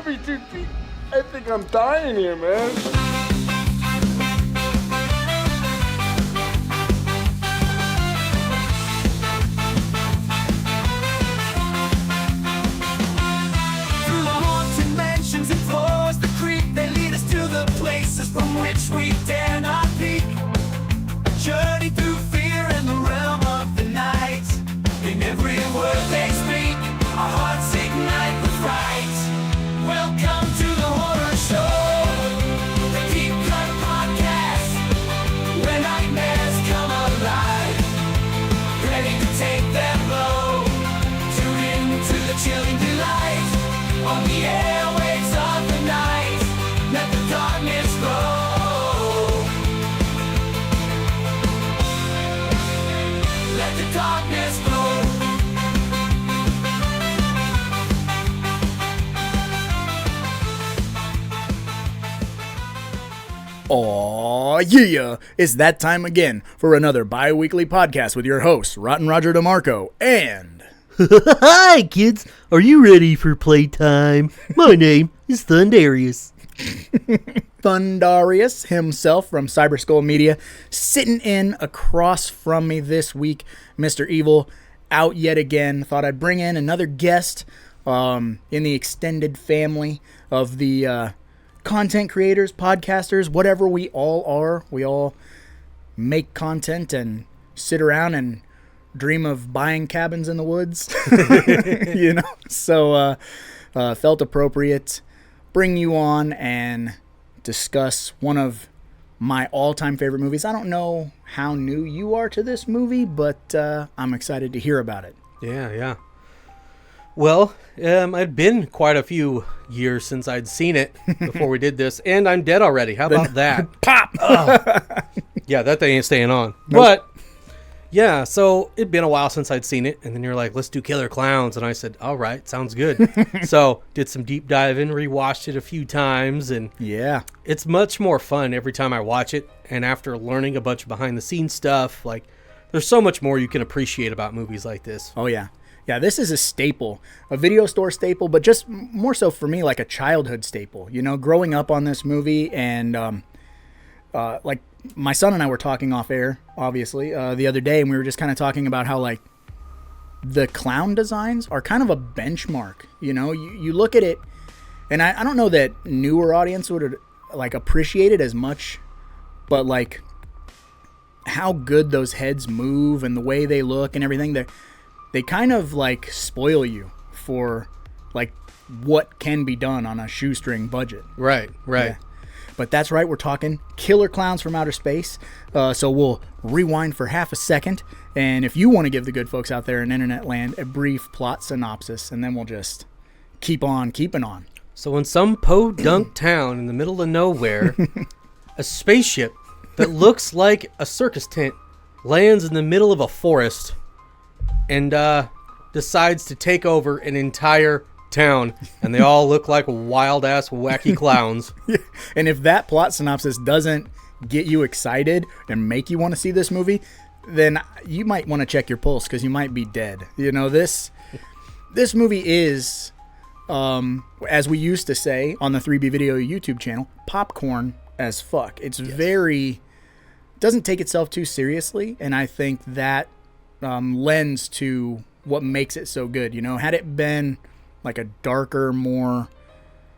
be too deep. I think I'm dying here, man. Through the haunted mansions and floors, the creep, they lead us to the places from which we dare not peek. A journey through fear and the realm of the night. In every word they speak, our hearts ignite with fright. Welcome to the horror show, the Deep Cut Podcast, where nightmares come alive, ready to take their blow. Tune in to the chilling delight on the airwaves of the night. Let the darkness grow. Let the darkness grow. Aw, yeah! It's that time again for another bi-weekly podcast with your hosts, Rotten Roger DeMarco and... Hi, kids. Are you ready for playtime? My name is Thundarius. Thundarius himself from Cyber Skull Media, sitting in across from me this week. Mr. Evil, out yet again. Thought I'd bring in another guest in the extended family of the content creators, podcasters, whatever we all are. We all make content and sit around and dream of buying cabins in the woods, you know? So felt appropriate bring you on and discuss one of my all-time favorite movies. I don't know how new you are to this movie, but I'm excited to hear about it. Yeah. Well, it'd been quite a few years since I'd seen it before we did this, and I'm dead already. How about that? Pop! Oh. Yeah, that thing ain't staying on. Nope. But, yeah, so it'd been a while since I'd seen it, and then you're like, let's do Killer Klowns, and I said, all right, sounds good. So, did some deep diving, rewatched it a few times, and Yeah. it's much more fun every time I watch it, and after learning a bunch of behind-the-scenes stuff, like, there's so much more you can appreciate about movies like this. Oh, yeah. Yeah, this is a staple, a video store staple, but just more so for me, like a childhood staple. You know, growing up on this movie, and like my son and I were talking off air, obviously, the other day, and we were just kind of talking about how like the clown designs are kind of a benchmark. You know, you look at it, and I don't know that newer audience would like appreciate it as much, but like how good those heads move and the way they look and everything, they kind of like spoil you for like what can be done on a shoestring budget. Right. Yeah. But that's right, we're talking Killer Klowns from Outer Space. So we'll rewind for half a second. And if you want to give the good folks out there in internet land a brief plot synopsis, and then we'll just keep on keeping on. So in some podunk town in the middle of nowhere, a spaceship that looks like a circus tent lands in the middle of a forest and decides to take over an entire town, and they all look like wild-ass, wacky clowns. And if that plot synopsis doesn't get you excited and make you want to see this movie, then you might want to check your pulse, because you might be dead. You know, this movie is, as we used to say on the 3B Video YouTube channel, popcorn as fuck. It's very... doesn't take itself too seriously, and I think that lends to what makes it so good. You know, had it been like a darker, more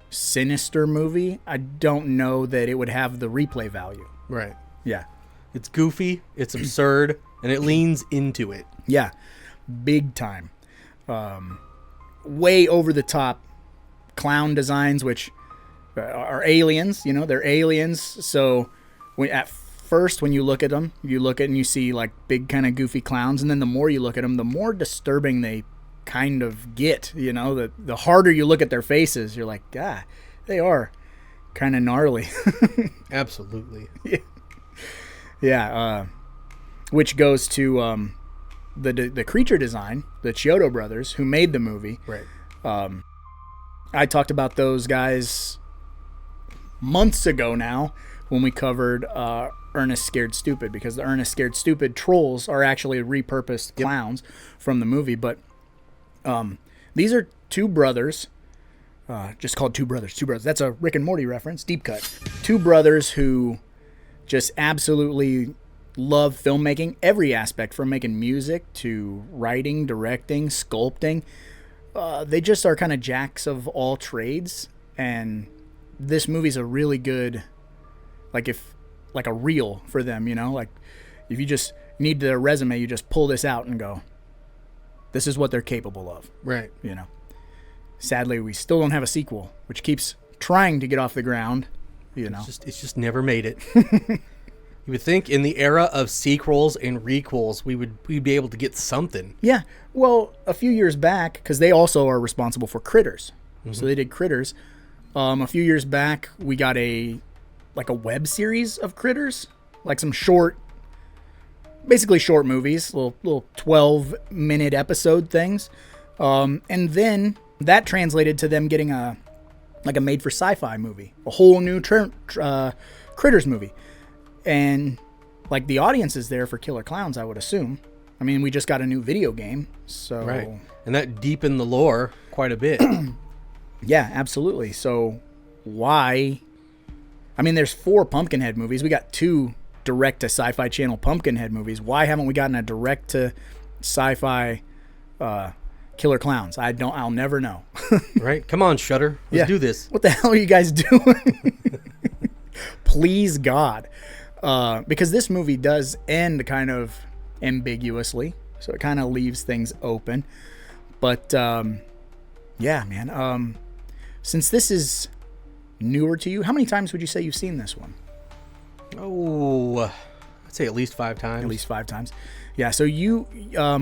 sinister movie, I don't know that it would have the replay value. Right. Yeah. It's goofy, it's absurd, and it leans into it. Yeah. Big time. Way over the top clown designs, which are aliens. You know, they're aliens. So at first, when you look at them, you look at and you see like big kind of goofy clowns, and then the more you look at them, the more disturbing they kind of get. You know, the harder you look at their faces, you're like, ah, they are kind of gnarly. Absolutely. Yeah. Which goes to the creature design, the Chiodo Brothers, who made the movie. Right. I talked about those guys months ago now when we covered Ernest Scared Stupid, because the Ernest Scared Stupid trolls are actually repurposed clowns from the movie. But these are two brothers just called Two Brothers. Two Brothers. That's a Rick and Morty reference. Deep cut. Two brothers who just absolutely love filmmaking, every aspect, from making music to writing, directing, sculpting. They just are kind of jacks of all trades, and this movie's a really good, like a reel for them, you know? Like, if you just need their resume, you just pull this out and go, this is what they're capable of. Right. You know? Sadly, we still don't have a sequel, which keeps trying to get off the ground, you know? It's just never made it. You would think in the era of sequels and requels, we'd be able to get something. Yeah. Well, a few years back, because they also are responsible for Critters. So they did Critters. A few years back, we got a web series of Critters, like some basically short movies, little 12-minute episode things. And then that translated to them getting a made for sci-fi movie, a whole new Critters movie. And like the audience is there for Killer Klowns, I would assume. I mean, we just got a new video game, so right, and that deepened the lore quite a bit. Yeah, absolutely. So why? I mean, there's 4 Pumpkinhead movies. We got 2 direct to Sci-Fi Channel Pumpkinhead movies. Why haven't we gotten a direct to Sci-Fi Killer Klowns? I'll never know. Right? Come on, Shudder. Let's do this. What the hell are you guys doing? Please, God. Because this movie does end kind of ambiguously, so it kind of leaves things open. But yeah, man. Since this is newer to you, how many times would you say you've seen this one? Oh, I'd say at least 5 times. At least 5 times. Yeah. So you,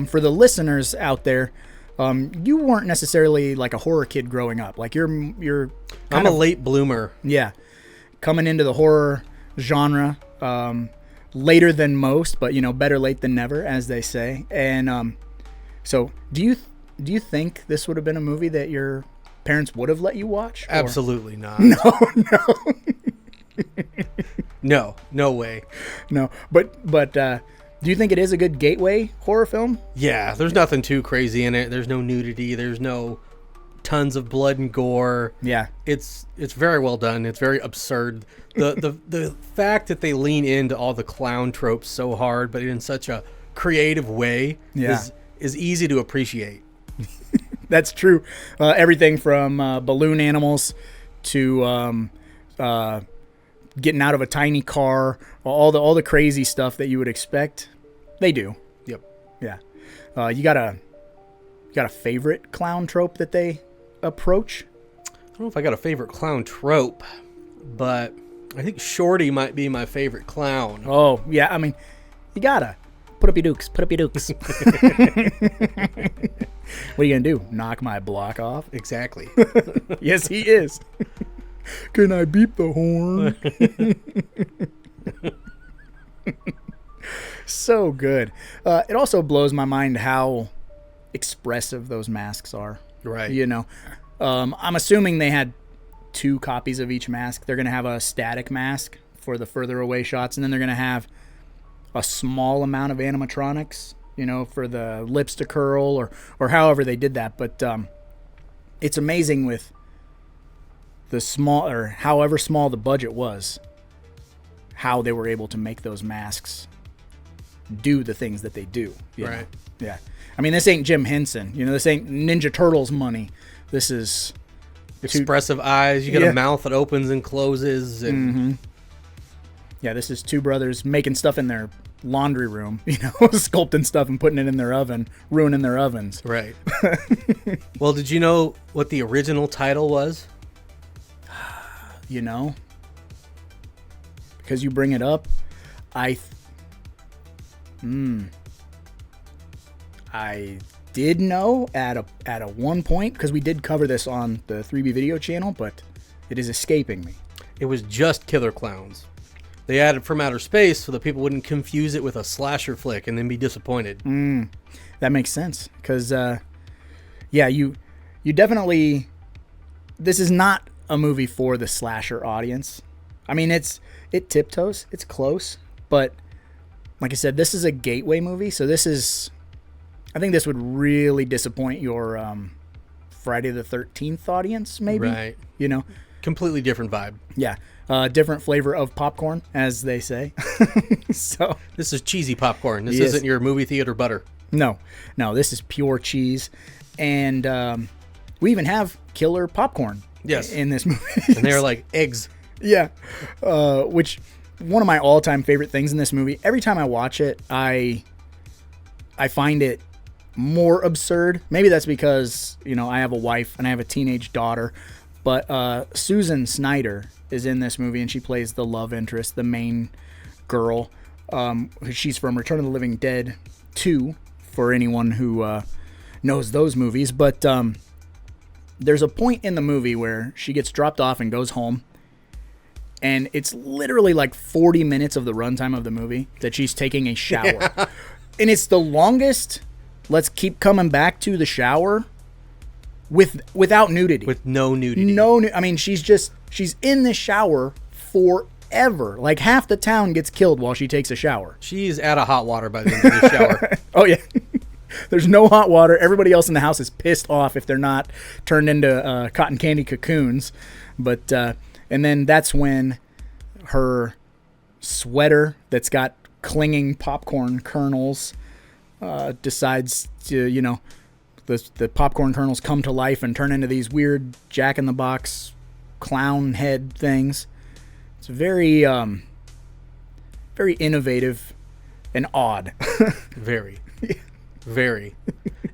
for the listeners out there, you weren't necessarily like a horror kid growing up. Like you're. I'm a late bloomer. Yeah, coming into the horror genre. Later than most, but better late than never, as they say. And so do you think this would have been a movie that your parents would have let you watch? Or? Absolutely not. No way. No, but do you think it is a good gateway horror film? Yeah, there's nothing too crazy in it. There's no nudity. There's no tons of blood and gore. Yeah, it's very well done. It's very absurd. The fact that they lean into all the clown tropes so hard, but in such a creative way, is easy to appreciate. That's true. Everything from balloon animals to getting out of a tiny car, all the crazy stuff that you would expect, they do. Yep. Yeah. You got a favorite clown trope that they approach? I don't know if I got a favorite clown trope, but I think Shorty might be my favorite clown. Oh, yeah. I mean, you gotta put up your dukes. What are you gonna do? Knock my block off? Exactly. Yes, he is. Can I beep the horn? So good. It also blows my mind how expressive those masks are. Right. I'm assuming they had 2 copies of each mask. They're going to have a static mask for the further away shots, and then they're going to have a small amount of animatronics, for the lips to curl or however they did that. But it's amazing with the small, or however small the budget was, how they were able to make those masks do the things that they do. Right. Yeah. I mean, this ain't Jim Henson. This ain't Ninja Turtles money. This is expressive eyes. You got a mouth that opens and closes. And yeah, this is 2 brothers making stuff in their laundry room, sculpting stuff and putting it in their oven, ruining their ovens. Right. Well, did you know what the original title was? Because you bring it up, I did know at a one point, because we did cover this on the 3B video channel, but it is escaping me. It was just Killer Klowns. They added From Outer Space so that people wouldn't confuse it with a slasher flick and then be disappointed. That makes sense, because you definitely, this is not a movie for the slasher audience. I mean, it tiptoes, it's close, but like I said, this is a gateway movie, so I think this would really disappoint your Friday the 13th audience, maybe. Right. You know? Completely different vibe. Yeah. Different flavor of popcorn, as they say. So This is cheesy popcorn. This Yes. isn't your movie theater butter. no, this is pure cheese. And we even have killer popcorn Yes. in this movie. And they're like eggs. Yeah. Which, one of my all-time favorite things in this movie, every time I watch it, I find it more absurd. Maybe that's because, you know, I have a wife and I have a teenage daughter. But Susan Snyder is in this movie, and she plays the love interest, the main girl. She's from Return of the Living Dead 2, for anyone who knows those movies. But there's a point in the movie where she gets dropped off and goes home. And it's literally like 40 minutes of the runtime of the movie that she's taking a shower. Yeah. And it's the longest, let's keep coming back to the shower without nudity. With no nudity. I mean, she's in the shower forever. Like half the town gets killed while she takes a shower. She's out of hot water by the end of the shower. Oh, yeah. There's no hot water. Everybody else in the house is pissed off if they're not turned into cotton candy cocoons. But, and then that's when her sweater that's got clinging popcorn kernels decides to, you know, the popcorn kernels come to life and turn into these weird jack-in-the-box clown head things. It's very, very innovative and odd. Very. Very.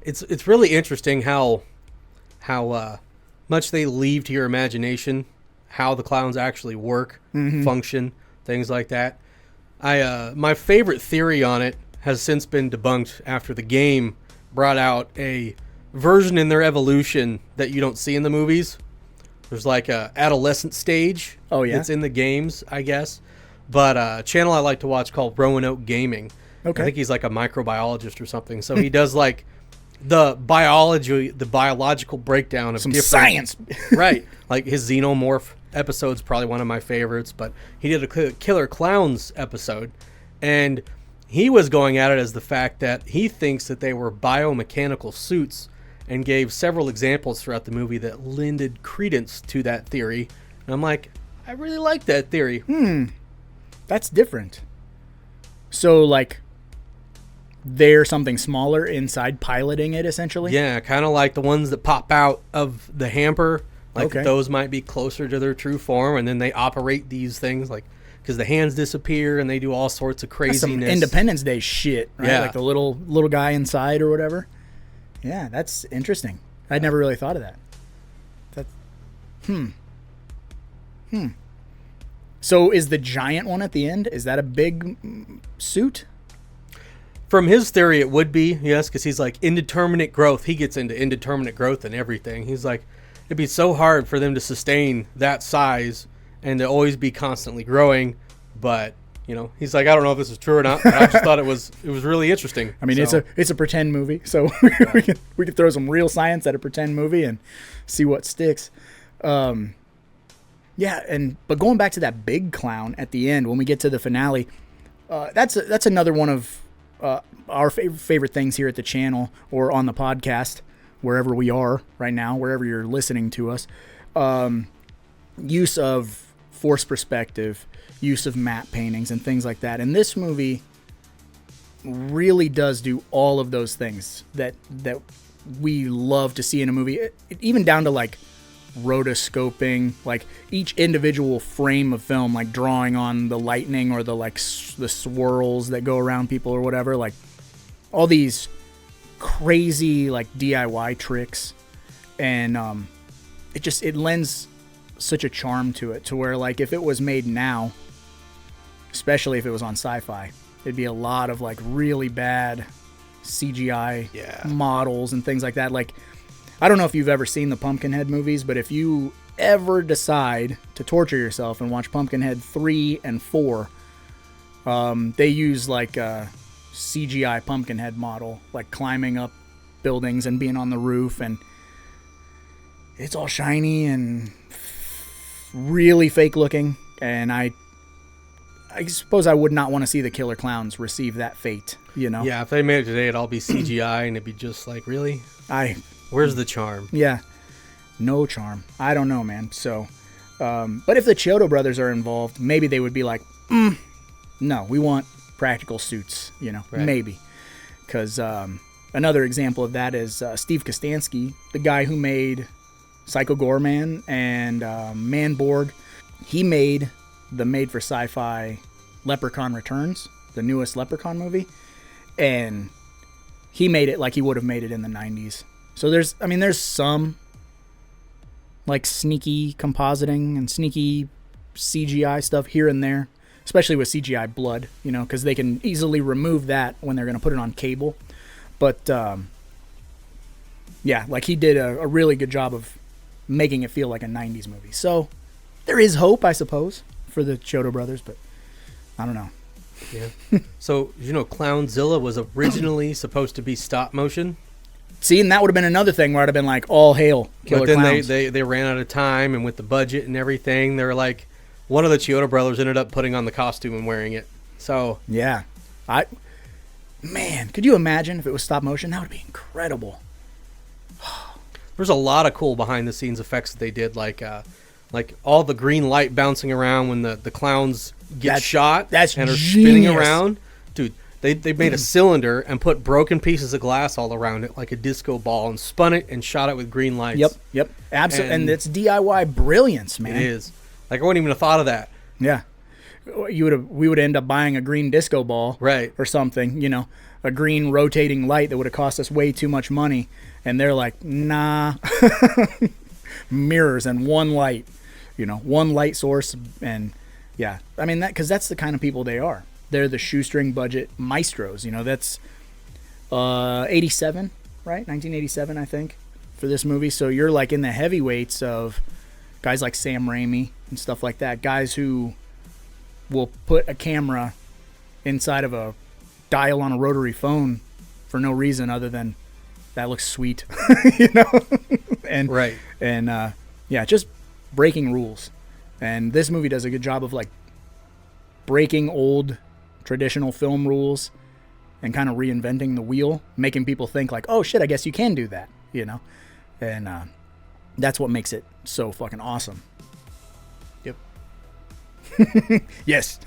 It's really interesting how much they leave to your imagination, how the clowns actually work, function, things like that. My favorite theory on it has since been debunked after the game brought out a version in their evolution that you don't see in the movies. There's like a adolescent stage. Oh, yeah? It's in the games, I guess. But a channel I like to watch called Roanoke Gaming. Okay. I think he's like a microbiologist or something. So he does like the biological breakdown of Some different science. Right. Like his xenomorph episode's probably one of my favorites, but he did a Killer Klowns episode, and he was going at it as the fact that he thinks that they were biomechanical suits, and gave several examples throughout the movie that lended credence to that theory. And I'm like, I really like that theory. That's different. So, like, they're something smaller inside piloting it, essentially? Yeah, kind of like the ones that pop out of the hamper. Like, Okay. those might be closer to their true form, and then they operate these things, like, because the hands disappear, and they do all sorts of That's craziness. some Independence Day shit, right? Yeah. Like the little guy inside or whatever. Yeah, that's interesting. I'd never really thought of that. So is the giant one at the end, is that a big suit? From his theory, it would be, yes, because he's like indeterminate growth. He gets into indeterminate growth and everything. He's like, it'd be so hard for them to sustain that size and to always be constantly growing. But, you know, he's like, I don't know if this is true or not, but I just thought it was really interesting. I mean, So, it's a pretend movie, so we can throw some real science at a pretend movie and see what sticks. Yeah, but going back to that big clown at the end when we get to the finale, that's another one of our favorite things here at the channel or on the podcast, wherever we are right now, wherever you're listening to us. Use of forced perspective, use of matte paintings and things like that. And this movie really does do all of those things that we love to see in a movie, even down to like rotoscoping, like each individual frame of film, like drawing on the lightning or the like the swirls that go around people or whatever, like all these crazy like DIY tricks. And it lends such a charm to it, to where like if it was made now, especially if it was on Sci-Fi, it'd be a lot of like really bad CGI models and things like that. Like, I don't know if you've ever seen the Pumpkinhead movies, but if you ever decide to torture yourself and watch Pumpkinhead 3 and 4, they use like a CGI Pumpkinhead model, like climbing up buildings and being on the roof, and it's all shiny and really fake looking. And I suppose I would not want to see the Killer Klowns receive that fate, you know? yeah, if they made it today, it'd all be CGI, and it'd be just like, really? Where's the charm? Yeah. No charm. I don't know, man. So, but if the Chiodo Brothers are involved, maybe they would be like, no, we want practical suits, right. Maybe. Because another example of that is Steve Kostansky, the guy who made Psycho Gorman and Manborg. He made the made-for-sci-fi Leprechaun Returns, the newest Leprechaun movie, and he made it like he would have made it in the 90s. So there's some like sneaky compositing and sneaky CGI stuff here and there, especially with CGI blood, because they can easily remove that when they're going to put it on cable. But yeah, like he did a really good job of making it feel like a 90s movie. So there is hope, I suppose, for the Chiodo Brothers, but I don't know. Yeah. So, Clownzilla was originally supposed to be stop motion. See, and that would have been another thing where I'd have been like, all hail, Killer Clowns. Clowns. They ran out of time, and with the budget and everything, they were like, one of the Chiodo Brothers ended up putting on the costume and wearing it. So yeah. Man, could you imagine if it was stop motion? That would be incredible. There's a lot of cool behind-the-scenes effects that they did, like all the green light bouncing around when the clowns get shot and are spinning around. Dude, they made a cylinder and put broken pieces of glass all around it like a disco ball and spun it and shot it with green lights. Yep. Absolutely. And it's DIY brilliance, man. It is. Like, I wouldn't even have thought of that. Yeah. We would end up buying a green disco ball, right, or something, a green rotating light that would have cost us way too much money. And they're like, nah, mirrors and one light, one light source. And yeah, I mean, because that's the kind of people they are. They're the shoestring budget maestros. That's 87, right? 1987, I think, for this movie. So you're like in the heavyweights of guys like Sam Raimi and stuff like that. Guys who will put a camera inside of a dial on a rotary phone for no reason other than that looks sweet, and right. And yeah, just breaking rules. And this movie does a good job of like breaking old traditional film rules and kind of reinventing the wheel, making people think like, oh shit, I guess you can do that, and that's what makes it so fucking awesome. Yep. Yes.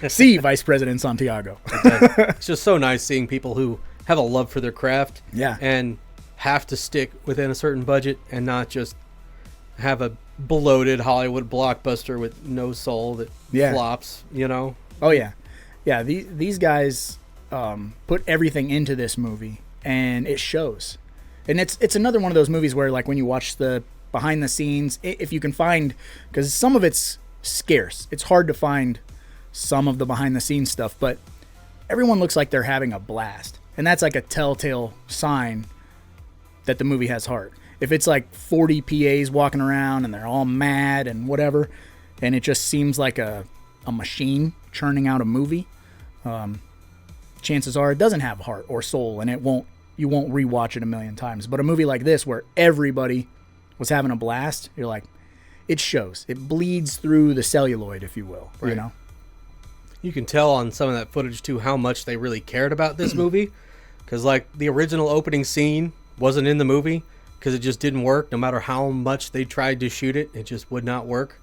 See, Vice President Santiago. Exactly. It's just so nice seeing people who have a love for their craft, and have to stick within a certain budget and not just have a bloated Hollywood blockbuster with no soul that flops, Oh yeah. These guys put everything into this movie, and it shows. And it's another one of those movies where, like, when you watch the behind the scenes, if you can find, because some of it's scarce, it's hard to find some of the behind the scenes stuff, but everyone looks like they're having a blast. And that's like a telltale sign that the movie has heart. If it's like 40 PAs walking around and they're all mad and whatever, and it just seems like a machine churning out a movie, chances are it doesn't have heart or soul, and you won't rewatch it a million times. But a movie like this where everybody was having a blast, you're like, it shows. It bleeds through the celluloid, if you will. Right. You can tell on some of that footage too how much they really cared about this movie. Because, like, the original opening scene wasn't in the movie because it just didn't work. No matter how much they tried to shoot it, it just would not work.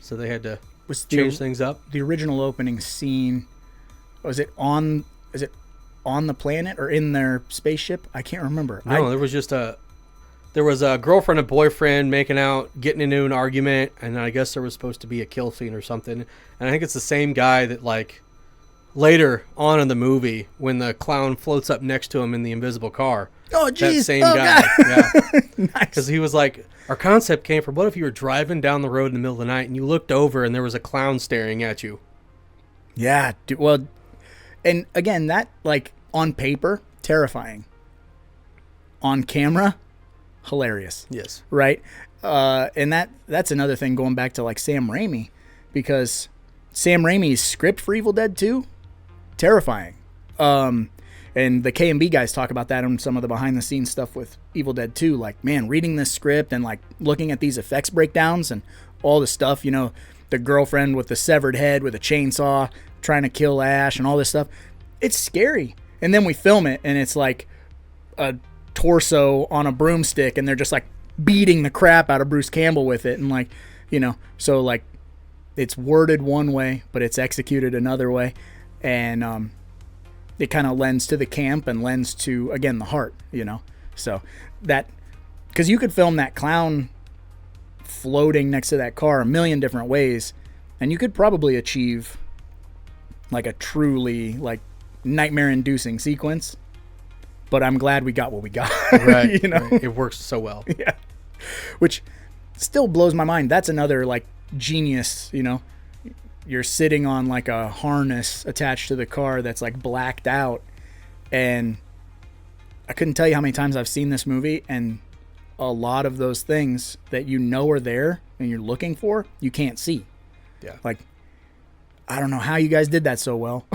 So they had to change things up. The original opening scene, is it on the planet or in their spaceship? I can't remember. No, there was a girlfriend and boyfriend making out, getting into an argument, and I guess there was supposed to be a kill scene or something. And I think it's the same guy that, like, later on in the movie, when the clown floats up next to him in the invisible car. Oh, geez. That same guy. God. Yeah. Nice. Because he was like, our concept came from, what if you were driving down the road in the middle of the night and you looked over and there was a clown staring at you? Yeah. Dude, well, and again, that, like, on paper, terrifying. On camera, hilarious. Yes. Right? And that's another thing going back to, like, Sam Raimi, because Sam Raimi's script for Evil Dead 2, terrifying. And the K&B guys talk about that on some of the behind-the-scenes stuff with Evil Dead 2. Like, man, reading this script and, like, looking at these effects breakdowns and all the stuff, the girlfriend with the severed head with a chainsaw trying to kill Ash and all this stuff. It's scary. And then we film it, and it's like a torso on a broomstick, and they're just, like, beating the crap out of Bruce Campbell with it, and like, you know, so like it's worded one way, but it's executed another way, and it kind of lends to the camp and lends to, again, the heart, you know. So that, because you could film that clown floating next to that car a million different ways, and you could probably achieve like a truly like nightmare-inducing sequence. But I'm glad we got what we got. Right. You know, right. It works so well. Yeah. Which still blows my mind. That's another like genius, you know. You're sitting on like a harness attached to the car that's like blacked out, and I couldn't tell you how many times I've seen this movie, and a lot of those things that you know are there and you're looking for, you can't see. Yeah. Like, I don't know how you guys did that so well.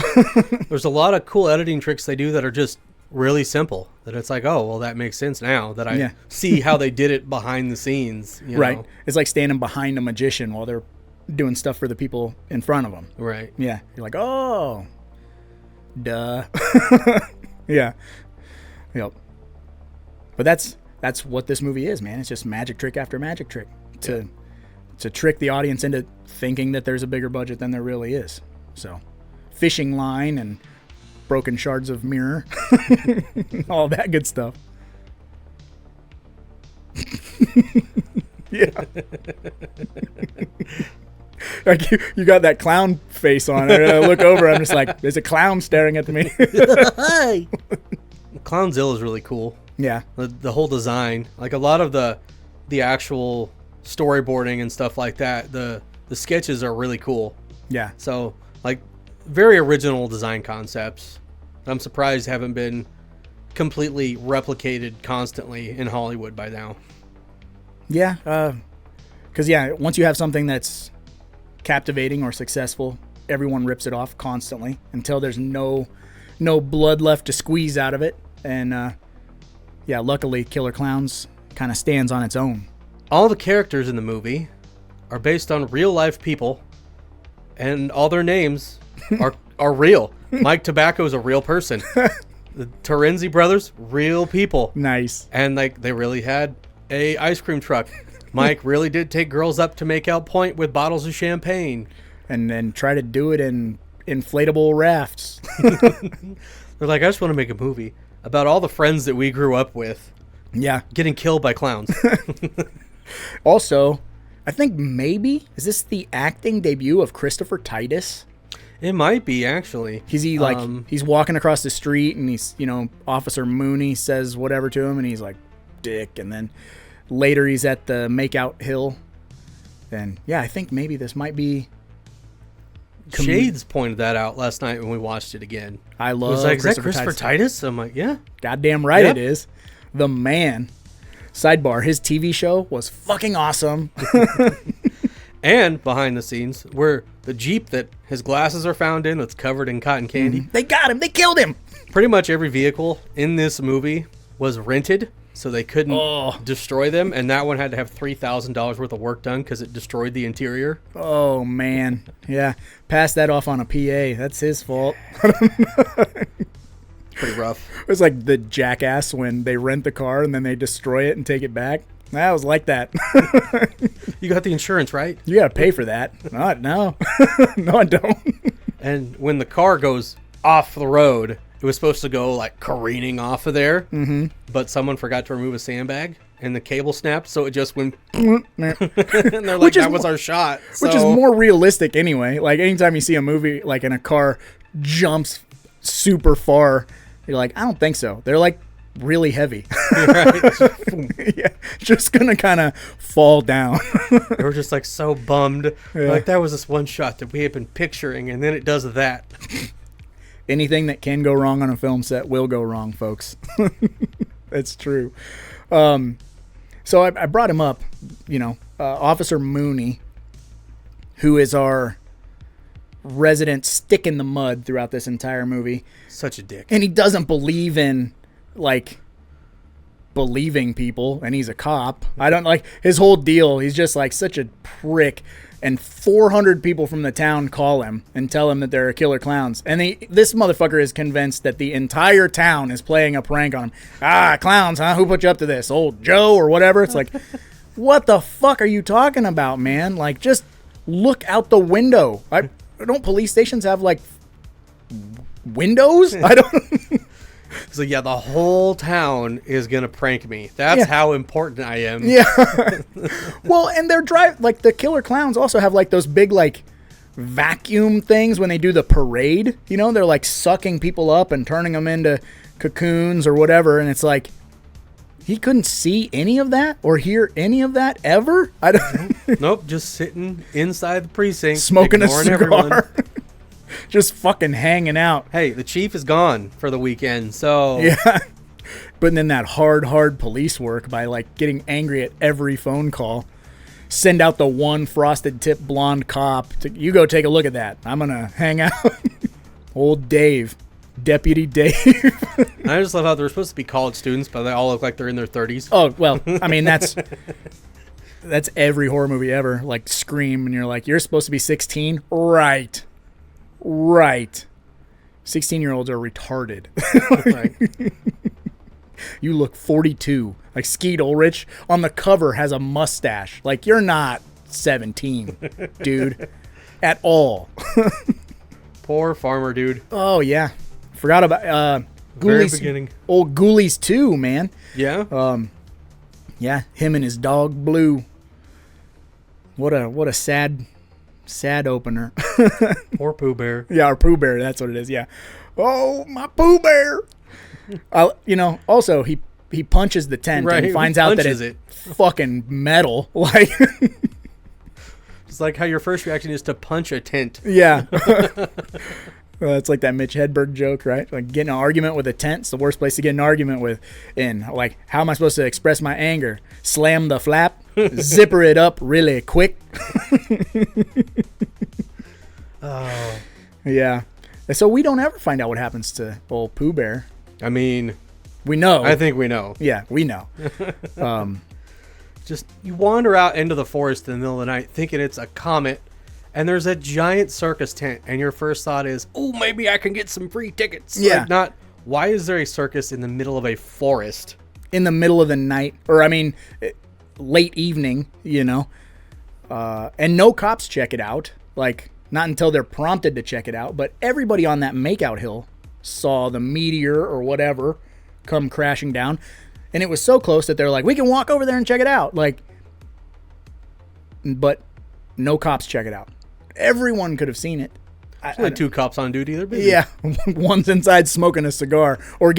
There's a lot of cool editing tricks they do that are just really simple, that it's like, oh, well, that makes sense now that I see how they did it behind the scenes. You Right. know? It's like standing behind a magician while they're doing stuff for the people in front of them. Right. Yeah. You're like, oh, duh. Yeah. Yep. But that's what this movie is, man. It's just magic trick after magic trick to trick the audience into thinking that there's a bigger budget than there really is. So, fishing line and broken shards of mirror, all that good stuff. Yeah. Like you got that clown face on. I look over, I'm just like, there's a clown staring at me. Hi. Clownzilla is really cool. Yeah. The whole design, like a lot of the actual storyboarding and stuff like that, the sketches are really cool. Yeah. So, like, very original design concepts. I'm surprised haven't been completely replicated constantly in Hollywood by now. Yeah. Because, once you have something that's captivating or successful, everyone rips it off constantly until there's no blood left to squeeze out of it. And, luckily, Killer Klowns kind of stands on its own. All the characters in the movie are based on real-life people, and all their names are real. Mike Tobacco is a real person. The Terenzi brothers, real people. Nice. And like they really had a ice cream truck. Mike really did take girls up to make out point with bottles of champagne. And then try to do it in inflatable rafts. They're like, I just want to make a movie about all the friends that we grew up with. Yeah. Getting killed by clowns. Also, I think maybe, is this the acting debut of Christopher Titus? It might be, actually. He's walking across the street, and he's, Officer Mooney says whatever to him, and he's like, dick. And then later he's at the makeout hill. And I think maybe this might be. Shades pointed that out last night when we watched it again. I love it was like, is that Christopher Titus? I'm like, yeah. Goddamn right Yep. It is. The man. Sidebar, his TV show was fucking awesome. And behind the scenes, where the Jeep that his glasses are found in that's covered in cotton candy. They got him. They killed him. Pretty much every vehicle in this movie was rented, so they couldn't destroy them. And that one had to have $3,000 worth of work done because it destroyed the interior. Oh, man. Yeah. Pass that off on a PA. That's his fault. Pretty rough. It was like the Jackass when they rent the car and then they destroy it and take it back. That was like that. You got the insurance, right? You got to pay for that. No. No, I don't. And when the car goes off the road, it was supposed to go like careening off of there. Mm-hmm. But someone forgot to remove a sandbag and the cable snapped, so it just went. And they're like, that was our shot. Which is more realistic anyway. Like anytime you see a movie like in a car jumps super far, you're like, I don't think so. They're like really heavy. Yeah, just gonna kind of fall down. They were just like so bummed. Yeah. Like that was this one shot that we had been picturing, and then it does that. Anything that can go wrong on a film set will go wrong, folks. It's true. So I brought him up, Officer Mooney, who is our resident stick in the mud throughout this entire movie. Such a dick. And he doesn't believe in, like, believing people, and he's a cop. I don't like his whole deal. He's just like such a prick. And 400 people from the town call him and tell him that there are killer clowns. And this motherfucker is convinced that the entire town is playing a prank on him. Ah, clowns, huh? Who put you up to this? Old Joe or whatever? It's like, what the fuck are you talking about, man? Like, just look out the window. Don't police stations have, like, windows? I don't... So yeah, the whole town is gonna prank me. That's how important I am. Yeah. Well, and they're like the killer clowns also have like those big like vacuum things when they do the parade. You know, they're like sucking people up and turning them into cocoons or whatever. And it's like he couldn't see any of that or hear any of that ever. I don't. Nope, just sitting inside the precinct, smoking a ignoring cigar. everyone. Just fucking hanging out. Hey, the chief is gone for the weekend, so... Yeah. Putting in that hard police work by, like, getting angry at every phone call. Send out the one frosted tip blonde cop. You go take a look at that. I'm going to hang out. Old Dave. Deputy Dave. I just love how they're supposed to be college students, but they all look like they're in their 30s. Oh, well, I mean, that's every horror movie ever. Like, Scream, and you're like, you're supposed to be 16? Right. 16-year-olds are retarded. Right. You look 42. Like Skeet Ulrich on the cover has a mustache. Like, you're not 17, dude. At all. Poor farmer dude. Oh, yeah. Forgot about Very Ghoulies. beginning. Old Ghoulies 2, man. Yeah? Yeah, him and his dog Blue. What a sad opener. Poor Pooh Bear. Yeah, or Pooh Bear, that's what it is, yeah. Oh, my Pooh Bear. Also, he punches the tent Right, and finds out that it's fucking metal. Like, it's like how your first reaction is to punch a tent. yeah. It's like that Mitch Hedberg joke, right? Like, getting an argument with a tent's the worst place to get an argument with. And, like, how am I supposed to express my anger? Slam the flap, zipper it up really quick. Oh. Yeah. So we don't ever find out what happens to old Pooh Bear. I mean... We know. I think we know. Yeah, we know. Just, you wander out into the forest in the middle of the night thinking it's a comet, and there's a giant circus tent, and your first thought is, oh, maybe I can get some free tickets. Yeah. Like, not, why is there a circus in the middle of a forest? In the middle of the night, or I mean, late evening, you know. And no cops check it out. Like, not until they're prompted to check it out. But everybody on that makeout hill saw the meteor or whatever come crashing down. And it was so close that they're like, we can walk over there and check it out. Like, but no cops check it out. Everyone could have seen it. There's only two cops on duty. They're busy. Yeah. One's inside smoking a cigar or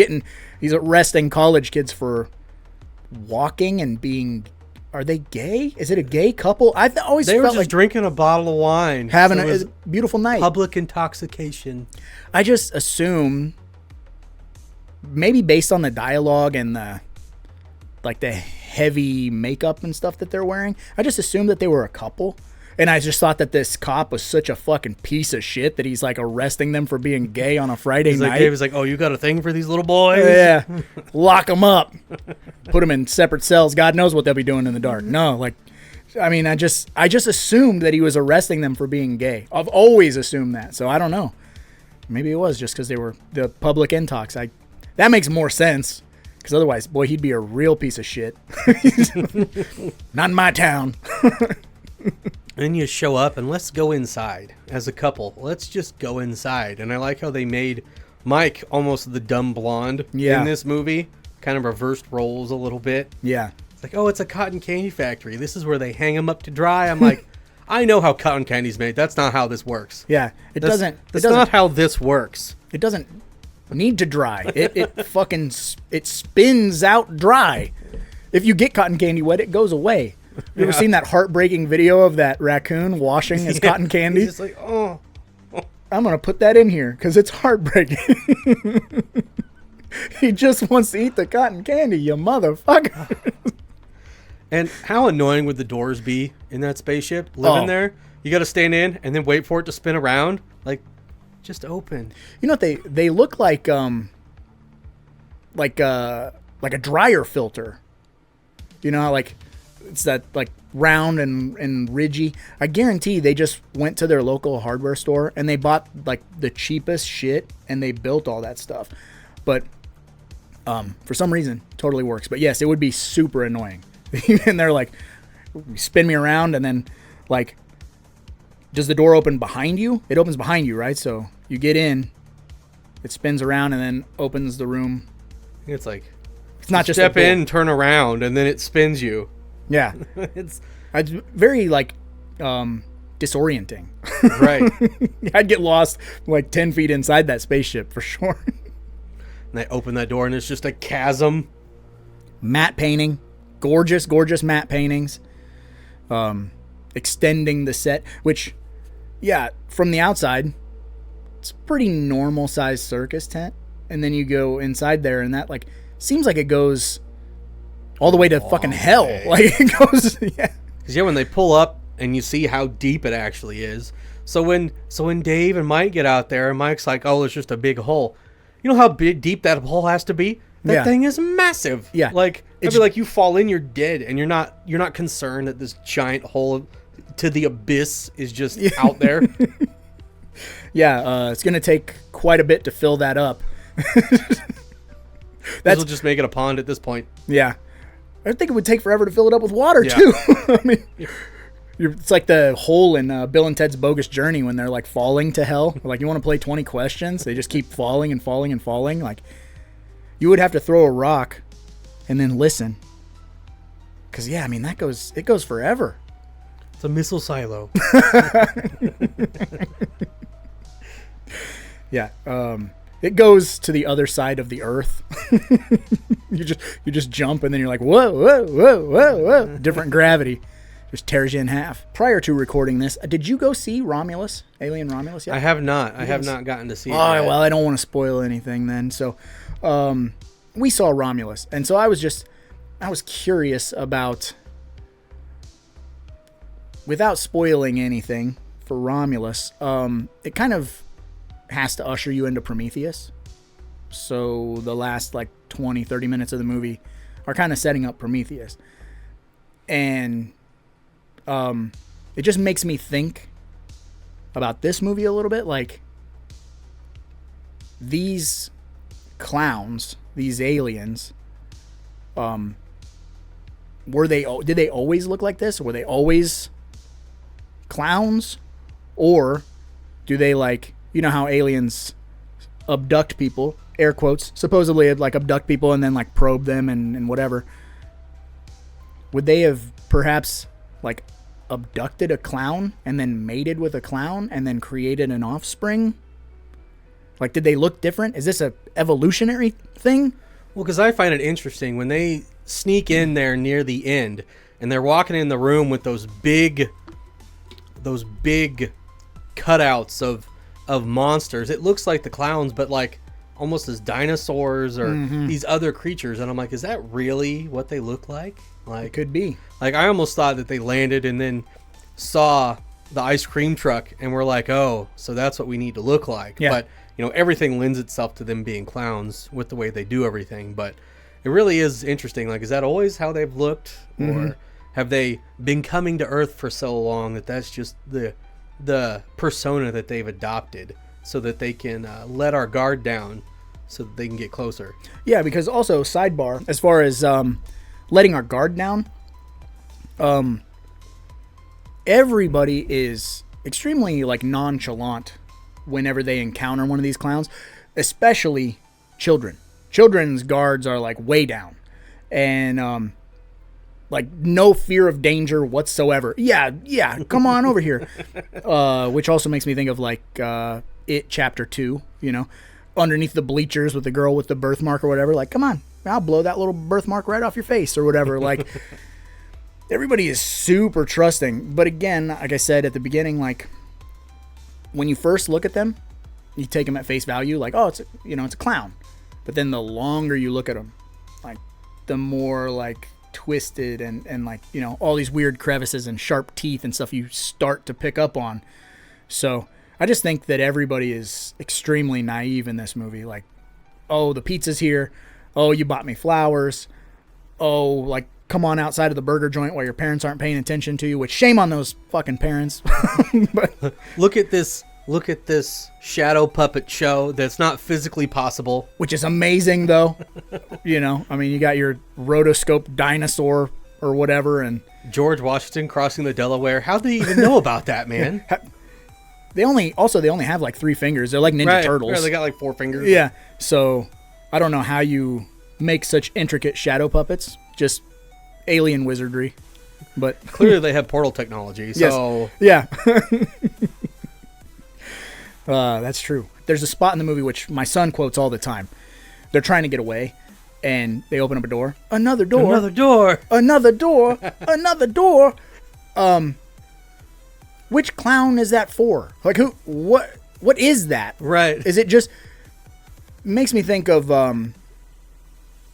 he's arresting college kids for walking and being, are they gay? Is it a gay couple? I've always They were felt just like drinking a bottle of wine. having So it was a beautiful night. public intoxication. I just assume, maybe based on the dialogue and the heavy makeup and stuff that they're wearing, I just assumed that they were a couple. And I just thought that this cop was such a fucking piece of shit that he's like arresting them for being gay on a Friday night. Dave was like, oh, you got a thing for these little boys? Yeah. Lock them up. Put them in separate cells. God knows what they'll be doing in the dark. No, like, I mean, I just assumed that he was arresting them for being gay. I've always assumed that. So I don't know. Maybe it was just because they were the public intox. That makes more sense. Because otherwise, boy, he'd be a real piece of shit. Not in my town. Then you show up and let's go inside as a couple. Let's just go inside. And I like how they made Mike almost the dumb blonde in this movie. Kind of reversed roles a little bit. Yeah. It's like, oh, it's a cotton candy factory. This is where they hang them up to dry. I'm like, I know how cotton candy's made. That's not how this works. Yeah. That's not how this works. It doesn't need to dry. It fucking spins out dry. If you get cotton candy wet, it goes away. You ever seen that heartbreaking video of that raccoon washing his cotton candy? He's just like, oh. I'm going to put that in here because it's heartbreaking. He just wants to eat the cotton candy, you motherfucker. And how annoying would the doors be in that spaceship? Living there? You got to stand in and then wait for it to spin around? Like, just open. You know what they look like like a dryer filter. You know how like it's that like round and ridgy. I guarantee they just went to their local hardware store and they bought like the cheapest shit and they built all that stuff. But for some reason, totally works. But yes, it would be super annoying. And they're like, spin me around and then like, does the door open behind you? It opens behind you, right? So you get in, it spins around and then opens the room. It's like, it's not just step in, turn around, and then it spins you. Yeah. It's very like disorienting. right. I'd get lost like 10 feet inside that spaceship for sure. And I open that door and it's just a chasm. Matte painting. Gorgeous, gorgeous matte paintings. Extending the set, which, yeah, from the outside, it's a pretty normal sized circus tent. And then you go inside there and that like seems like it goes all the way to fucking hell. Like it goes, yeah. Because when they pull up and you see how deep it actually is. So when Dave and Mike get out there and Mike's like, oh, it's just a big hole. You know how deep that hole has to be? That thing is massive. Yeah. Like, it'd be like you fall in, you're dead, and you're not concerned that this giant hole to the abyss is just out there. Yeah, it's going to take quite a bit to fill that up. That'll just make it a pond at this point. Yeah. I think it would take forever to fill it up with water, Yeah. too. I mean, it's like the hole in Bill and Ted's Bogus Journey when they're like falling to hell. Like, you want to play 20 questions? They just keep falling and falling and falling. Like, you would have to throw a rock and then listen. Because, yeah, I mean, it goes forever. It's a missile silo. Yeah. It goes to the other side of the earth. You just jump and then you're like, whoa, whoa, whoa, whoa, whoa. Different gravity. Just tears you in half. Prior to recording this, did you go see Romulus? Alien Romulus yet? I have not. I have not gotten to see it. Oh, yet. well, I don't want to spoil anything then. So, we saw Romulus. And so I was curious about, without spoiling anything for Romulus, it kind of has to usher you into Prometheus. So the last like 20, 30 minutes of the movie are kind of setting up Prometheus. And it just makes me think about this movie a little bit. Like, these clowns, these aliens, did they always look like this? Were they always clowns? Or do they, like, you know how aliens abduct people, air quotes, supposedly like abduct people and then like probe them and whatever. Would they have perhaps like abducted a clown and then mated with a clown and then created an offspring? Like, did they look different? Is this a evolutionary thing? Well, because I find it interesting when they sneak in there near the end and they're walking in the room with those big cutouts of monsters. It looks like the clowns, but like almost as dinosaurs or these other creatures. And I'm like, is that really what they look like? Like, It could be. Like, I almost thought that they landed and then saw the ice cream truck and were like, oh, so that's what we need to look like. Yeah. But, you know, everything lends itself to them being clowns with the way they do everything. But it really is interesting. Like, is that always how they've looked? Or have they been coming to Earth for so long that that's just the persona that they've adopted so that they can let our guard down so that they can get closer? Yeah, because also, sidebar, as far as letting our guard down, everybody is extremely like nonchalant whenever they encounter one of these clowns, especially children. Children's guards are like way down and like no fear of danger whatsoever. Yeah, come on over here. Which also makes me think of like It Chapter 2, you know, underneath the bleachers with the girl with the birthmark or whatever. Like, come on, I'll blow that little birthmark right off your face or whatever. Like, everybody is super trusting. But again, like I said at the beginning, like, when you first look at them, you take them at face value, like, oh, it's a clown. But then the longer you look at them, like, the more like twisted and like, you know, all these weird crevices and sharp teeth and stuff you start to pick up on. So I just think that everybody is extremely naive in this movie. Like, oh, the pizza's here. oh, you bought me flowers. Oh, like, come on outside of the burger joint while your parents aren't paying attention to you, which shame on those fucking parents. But Look at this shadow puppet show that's not physically possible. which is amazing, though. You know, I mean, you got your rotoscope dinosaur or whatever, and George Washington crossing the Delaware. How do they even know about that, man? they only have like 3 fingers. They're like Ninja Turtles. Right, they got like 4 fingers. Yeah. So I don't know how you make such intricate shadow puppets. Just alien wizardry. But Clearly they have portal technology. So yeah. That's true. There's a spot in the movie which my son quotes all the time. They're trying to get away, and they open up a door. Another door. Another door. Another door. Another door. Which clown is that for? Like, who? What is that? Right. Is it just... Makes me think of...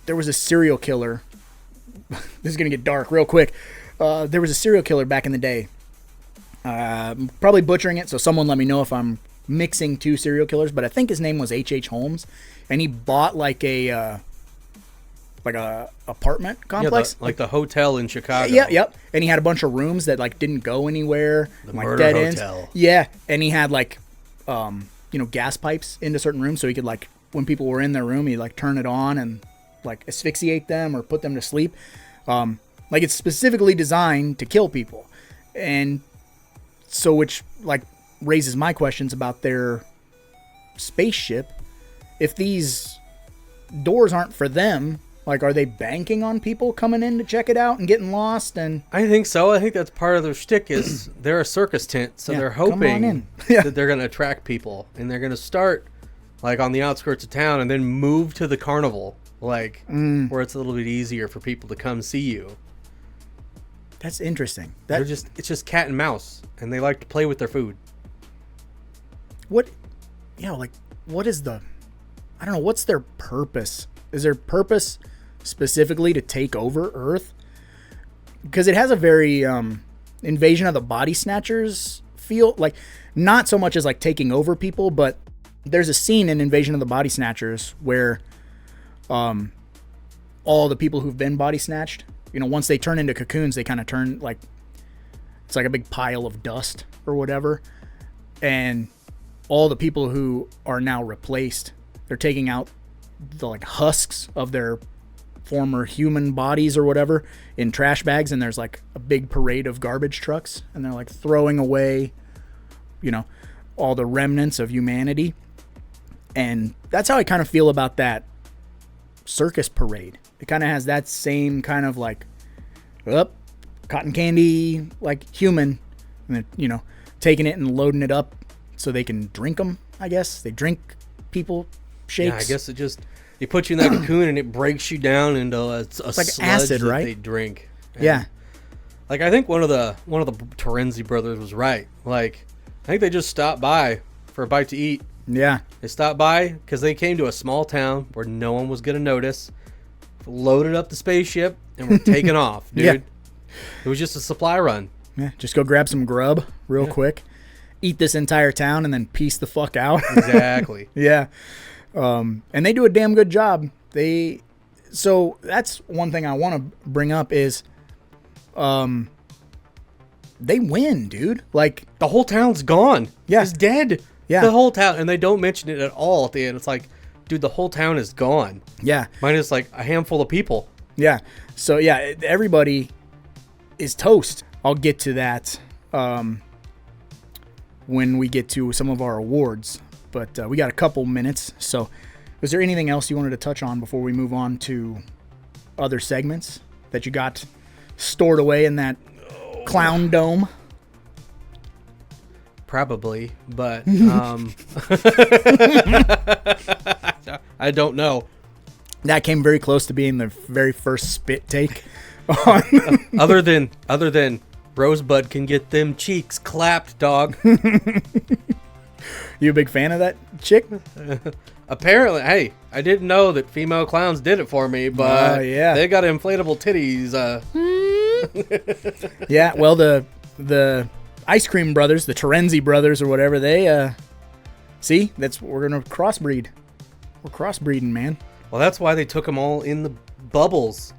there was a serial killer. This is going to get dark real quick. There was a serial killer back in the day. Probably butchering it, so someone let me know if I'm mixing 2 serial killers, but I think his name was H.H. Holmes, and he bought like a apartment complex, like the hotel in Chicago. Yep. And he had a bunch of rooms that like didn't go anywhere, The like murder dead hotel. ends. Yeah, and he had like gas pipes into certain rooms, so he could like when people were in their room, he'd like turn it on and like asphyxiate them or put them to sleep. Like it's specifically designed to kill people, and so which like raises my questions about their spaceship. If these doors aren't for them, like are they banking on people coming in to check it out and getting lost? And I think so. I think that's part of their shtick is they're a circus tent, so Yeah, they're come on hoping in. Yeah. that they're going to attract people, and they're going to start like on the outskirts of town and then move to the carnival, like where it's a little bit easier for people to come see you. that's interesting. It's just cat and mouse, and they like to play with their food. What is the, I don't know, what's their purpose? Is their purpose specifically to take over Earth? Because it has a very Invasion of the Body Snatchers feel, like not so much as like taking over people, but there's a scene in Invasion of the Body Snatchers where all the people who've been body snatched, once they turn into cocoons, they kind of turn like, it's like a big pile of dust or whatever. And all the people who are now replaced, they're taking out the like husks of their former human bodies or whatever in trash bags, and there's like a big parade of garbage trucks, and they're like throwing away, all the remnants of humanity. And that's how I kind of feel about that circus parade. It kind of has that same kind of like, cotton candy, like human, and then, taking it and loading it up so they can drink them, I guess. They drink people shakes. Yeah, I guess it puts you in that cocoon and it breaks you down into a like sludge acid, that right? they drink. And Yeah. Like I think one of the Terenzi brothers was right. Like I think they just stopped by for a bite to eat. Yeah. They stopped by because they came to a small town where no one was gonna notice. Loaded up the spaceship and were taking off, dude. Yeah. It was just a supply run. Yeah. Just go grab some grub real quick, eat this entire town, and then peace the fuck out. Exactly. Yeah. And they do a damn good job. So that's one thing I want to bring up is, they win, dude. Like, The whole town's gone. Yeah. It's dead. Yeah. The whole town, and they don't mention it at all at the end. It's like, dude, the whole town is gone. yeah. Minus like a handful of people. Yeah. So yeah, everybody is toast. I'll get to that when we get to some of our awards. But we got a couple minutes. So was there anything else you wanted to touch on before we move on to other segments that you got stored away in that clown dome? Probably, but I don't know. That came very close to being the very first spit take. Other than Rosebud can get them cheeks clapped, dog. You a big fan of that chick? Apparently, hey, I didn't know that female clowns did it for me, but yeah. they got inflatable titties. Yeah, well, the Ice Cream Brothers, the Terenzi Brothers or whatever, they, see, we're going to crossbreed. We're crossbreeding, man. Well, that's why they took them all in the bubbles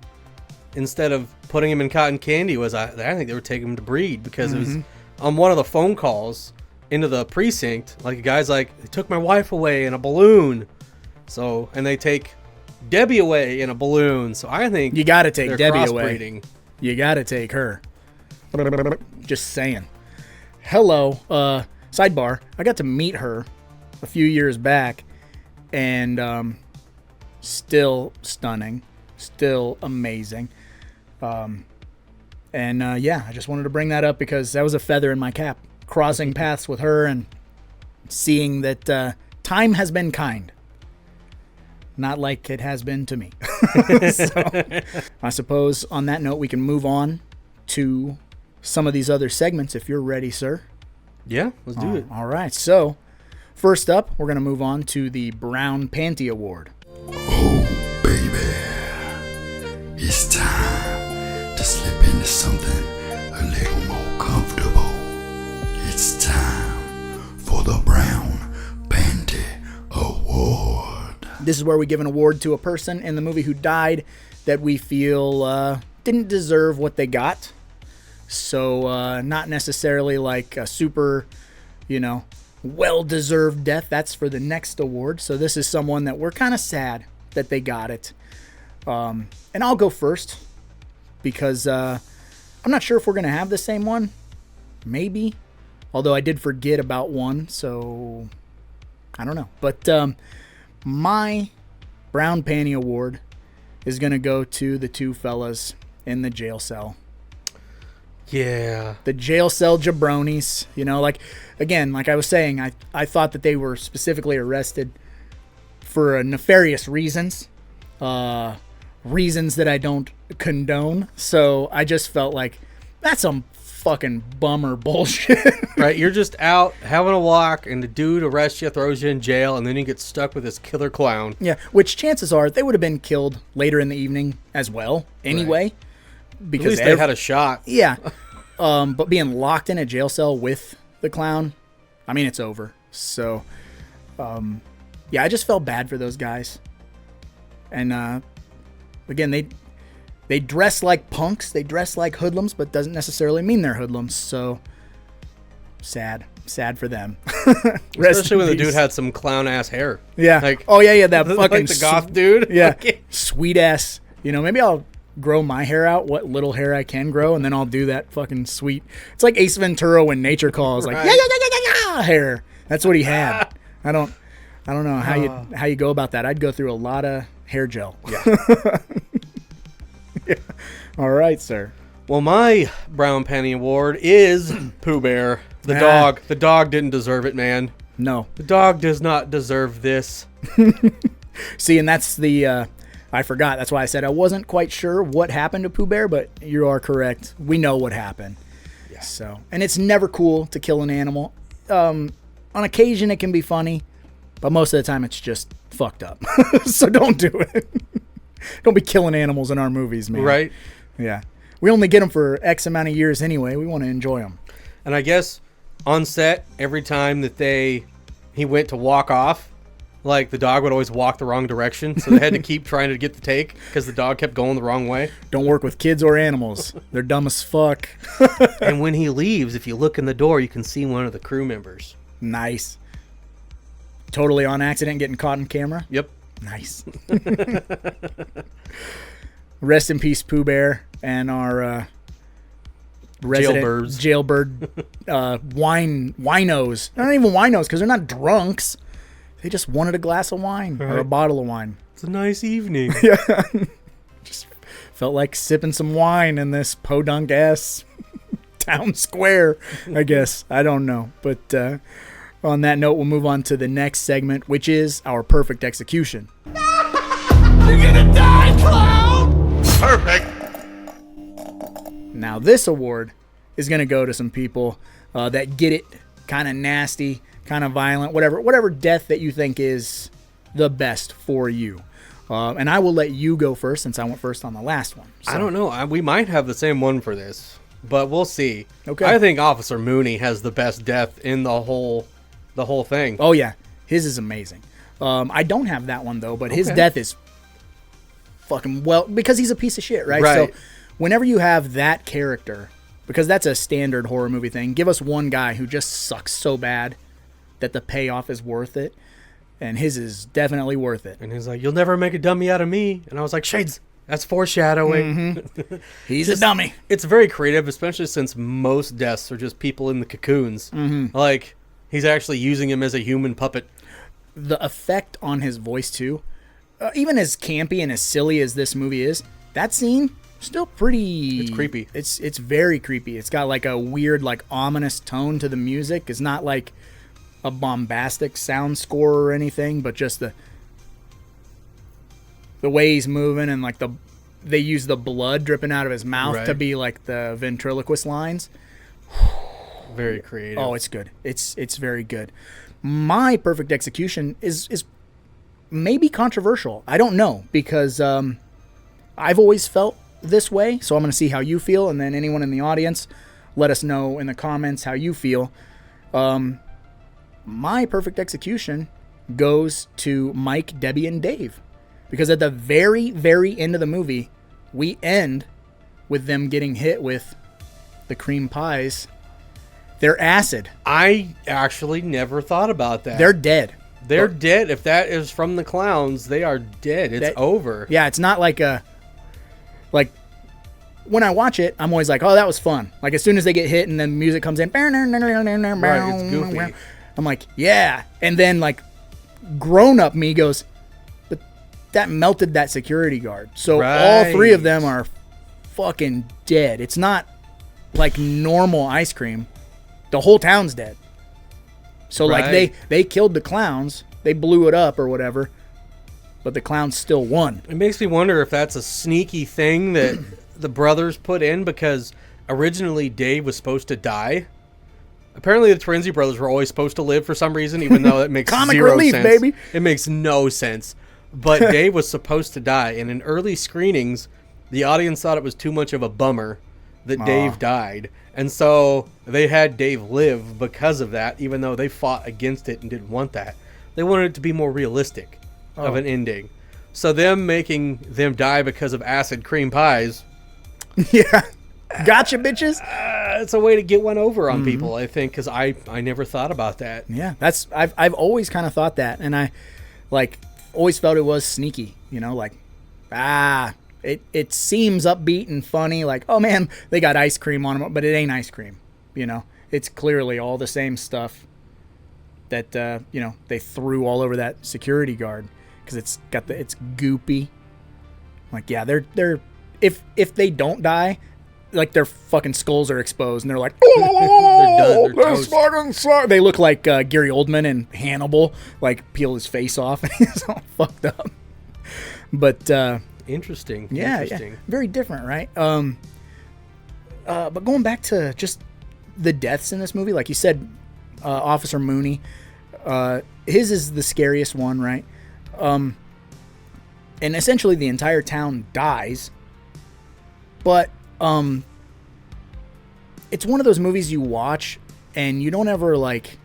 instead of putting them in cotton candy. I think they were taking them to breed because it was on one of the phone calls into the precinct. Like a guy's like, they took my wife away in a balloon. So, and they take Debbie away in a balloon. So I think you got to take Debbie crossbreeding. away. You got to take her. Just saying. Hello. Sidebar. I got to meet her a few years back, and still stunning, still amazing. Yeah, I just wanted to bring that up because that was a feather in my cap. Crossing paths with her and seeing that time has been kind. Not like it has been to me. So, I suppose on that note, we can move on to some of these other segments if you're ready, sir. Yeah, let's do it. All right. So, first up, we're going to move on to the Brown Panty Award. Oh, baby. It's time to slip into something a little more comfortable. It's time for the Brown Panty Award. This is where we give an award to a person in the movie who died that we feel didn't deserve what they got. So not necessarily like a super, well-deserved death. That's for the next award. So this is someone that we're kind of sad that they got it. And I'll go first because I'm not sure if we're going to have the same one. Maybe. Although I did forget about one, so I don't know. But my Brown Panty Award is going to go to the two fellas in the jail cell. Yeah. The jail cell jabronis. Like I was saying, I thought that they were specifically arrested for nefarious reasons. Reasons that I don't condone. So I just felt like that's some fucking bummer bullshit. Right, you're just out having a walk, and the dude arrests you, throws you in jail, and then you get stuck with this killer clown. Yeah, which chances are they would have been killed later in the evening as well. Anyway, Right. Because at least they had a shot. Yeah, but being locked in a jail cell with the clown, I mean, it's over. So, yeah, I just felt bad for those guys. And again, they dress like punks, they dress like hoodlums, but doesn't necessarily mean they're hoodlums. So sad for them. Especially when the dude had some clown ass hair. Yeah. Like, that fucking like the goth dude. Yeah. Sweet ass. Maybe I'll grow my hair out, what little hair I can grow, and then I'll do that fucking sweet. It's like Ace Ventura when nature calls, like yeah, hair. That's what he had. I don't know how you go about that. I'd go through a lot of hair gel. Yeah. Yeah. All right, sir. Well, my Brown Panty Award is Pooh Bear, the dog. The dog didn't deserve it, man. No. The dog does not deserve this. See, and that's the, I forgot. That's why I said I wasn't quite sure what happened to Pooh Bear, but you are correct. We know what happened. Yeah. So, and it's never cool to kill an animal. On occasion, it can be funny, but most of the time, it's just fucked up. So don't do it. Don't be killing animals in our movies, man. Right? Yeah. We only get them for X amount of years anyway. We want to enjoy them. And I guess on set, every time that he went to walk off, like the dog would always walk the wrong direction. So they had to keep trying to get the take because the dog kept going the wrong way. Don't work with kids or animals. They're dumb as fuck. And when he leaves, if you look in the door, you can see one of the crew members. Nice. Totally on accident getting caught on camera? Yep. Nice. Rest in peace, Pooh Bear, and our resident jailbird winos. They're not even winos because they're not drunks. They just wanted a glass of wine or a bottle of wine. It's a nice evening. Yeah. Just felt like sipping some wine in this podunk ass town square, I guess. I don't know. But on that note, we'll move on to the next segment, which is our perfect execution. You're gonna die, clown! Perfect. Now, this award is going to go to some people that get it kind of nasty, kind of violent, whatever death that you think is the best for you. And I will let you go first since I went first on the last one. So. I don't know. We might have the same one for this, but we'll see. Okay. I think Officer Mooney has the best death in the whole thing. Oh, yeah. His is amazing. I don't have that one, though, but his death is fucking well, because he's a piece of shit, right? Right. So whenever you have that character, because that's a standard horror movie thing, give us one guy who just sucks so bad that the payoff is worth it. And his is definitely worth it. And he's like, "You'll never make a dummy out of me." And I was like, "Shades, that's foreshadowing." Mm-hmm. He's a dummy. It's very creative, especially since most deaths are just people in the cocoons. Mm-hmm. Like, he's actually using him as a human puppet. The effect on his voice, too, even as campy and as silly as this movie is, that scene, still pretty... It's creepy. It's very creepy. It's got like a weird, like, ominous tone to the music. It's not like a bombastic sound score or anything, but just the way he's moving, and like they use the blood dripping out of his mouth to be like the ventriloquist lines. Very creative. Oh, it's good. It's very good. My perfect execution is maybe controversial. I don't know, because I've always felt this way, so I'm going to see how you feel, and then anyone in the audience, let us know in the comments how you feel. My perfect execution goes to Mike, Debbie, and Dave. Because at the very, very end of the movie, we end with them getting hit with the cream pies. They're acid. I actually never thought about that. They're dead. They're dead. If that is from the Klowns, they are dead. It's over. Yeah, it's not like when I watch it, I'm always like, oh, that was fun. Like, as soon as they get hit and then music comes in. Right, it's goofy. I'm like, yeah. And then, like, grown-up me goes, but that melted that security guard. So all three of them are fucking dead. It's not like normal ice cream. The whole town's dead. So, like, they killed the clowns. They blew it up or whatever. But the clowns still won. It makes me wonder if that's a sneaky thing that the brothers put in, because originally Dave was supposed to die. Apparently the Terenzi brothers were always supposed to live for some reason, even though it makes Comic zero relief, sense. baby. It makes no sense. But Dave was supposed to die, and in early screenings, the audience thought it was too much of a bummer that Dave died. And so they had Dave live because of that, even though they fought against it and didn't want that. They wanted it to be more realistic of an ending. So them making them die because of acid cream pies... Yeah. Gotcha, bitches. It's a way to get one over on people, I think, because I never thought about that. Yeah, I've always kind of thought that, and I like always felt it was sneaky, like it seems upbeat and funny, like, oh man, they got ice cream on them, but it ain't ice cream, it's clearly all the same stuff that they threw all over that security guard, because it's goopy. Like, yeah, they're if they don't die, like, their fucking skulls are exposed, and they're like, They're done. They're This toast. fucking sucks. they look like Gary Oldman and Hannibal, like, peel his face off, and he's all fucked up. But Interesting. yeah, very different, right? But going back to just the deaths in this movie, like you said, Officer Mooney, his is the scariest one, right? And essentially the entire town dies. But it's one of those movies you watch and you don't ever, like,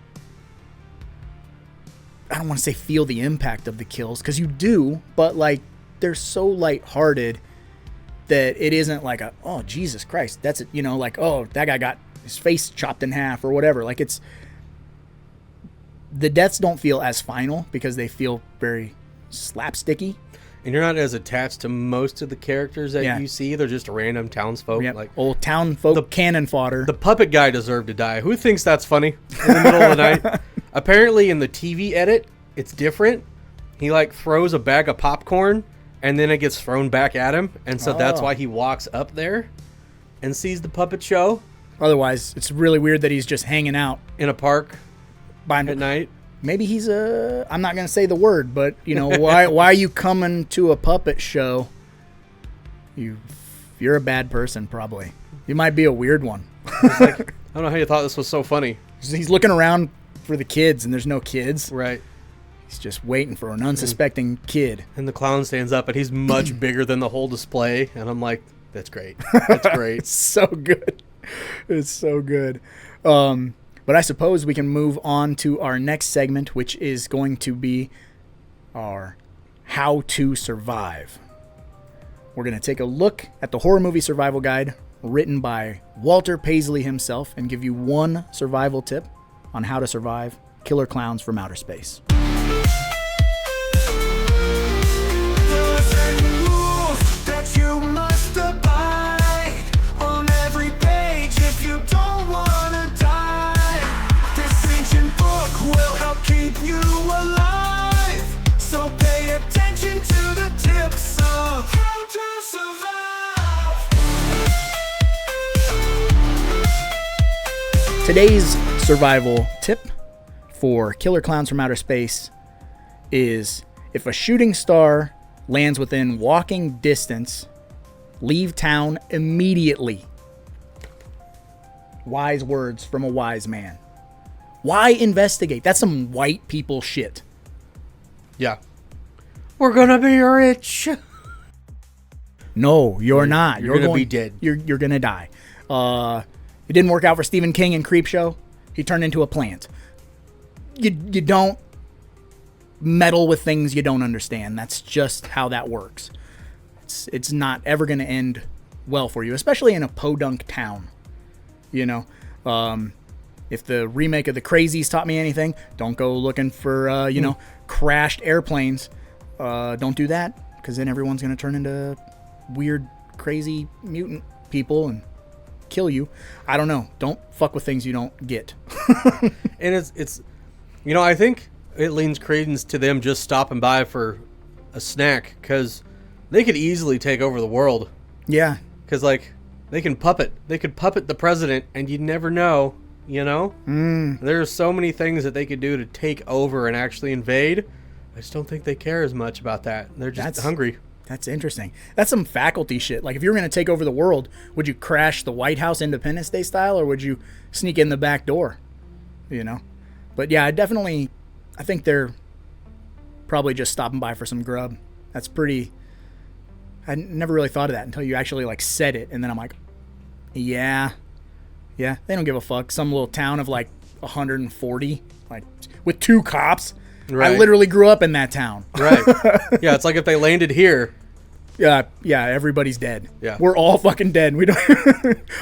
I don't want to say feel the impact of the kills, because you do, but, like, they're so lighthearted that it isn't like oh, Jesus Christ, that's it, like, oh, that guy got his face chopped in half or whatever. Like, the deaths don't feel as final because they feel very slapsticky. And you're not as attached to most of the characters that you see. They're just random townsfolk. Yep. Like, old town folk, cannon fodder. the puppet guy deserved to die. Who thinks that's funny in the middle of the night? Apparently in the TV edit, it's different. He, like, throws a bag of popcorn, and then it gets thrown back at him. And so that's why he walks up there and sees the puppet show. Otherwise, it's really weird that he's just hanging out In a park by at night. Maybe he's I'm not going to say the word, but, why are you coming to a puppet show? You're a bad person, probably. You might be a weird one. It's like, I don't know how you thought this was so funny. He's looking around for the kids, and there's no kids. Right. He's just waiting for an unsuspecting kid. And the clown stands up, and he's much bigger than the whole display. And I'm like, that's great. That's great. It's so good. It's so good. But I suppose we can move on to our next segment, which is going to be our How to Survive. We're going to take a look at the horror movie survival guide written by Walter Paisley himself and give you one survival tip on how to survive killer clowns from outer space. Today's survival tip for killer clowns from outer space is if a shooting star lands within walking distance, leave town immediately. Wise words from a wise man. Why investigate? That's some white people shit. Yeah. We're gonna be rich. No, you're not. You're gonna be dead. You're gonna die. It didn't work out for Stephen King in Creepshow. He turned into a plant. You don't meddle with things you don't understand. That's just how that works. It's not ever going to end well for you, especially in a podunk town. You know, if the remake of The Crazies taught me anything, don't go looking for, crashed airplanes. Don't do that, because then everyone's going to turn into weird, crazy mutant people and kill you. I don't know. Don't fuck with things you don't get. And it's I think it leans credence to them just stopping by for a snack, because they could easily take over the world. Yeah. Because, they can puppet. They could puppet the president, and you'd never know, There's so many things that they could do to take over and actually invade. I just don't think they care as much about that. They're just hungry. That's interesting. That's some faculty shit. Like, if you were going to take over the world, would you crash the White House Independence Day style, or would you sneak in the back door? But yeah, I think they're probably just stopping by for some grub. That's pretty... I never really thought of that until you actually, said it, and then I'm like, yeah, they don't give a fuck. Some little town of, 140, with 2 cops. Right. I literally grew up in that town. Right. Yeah, it's like if they landed here. Yeah, everybody's dead. Yeah. We're all fucking dead. We don't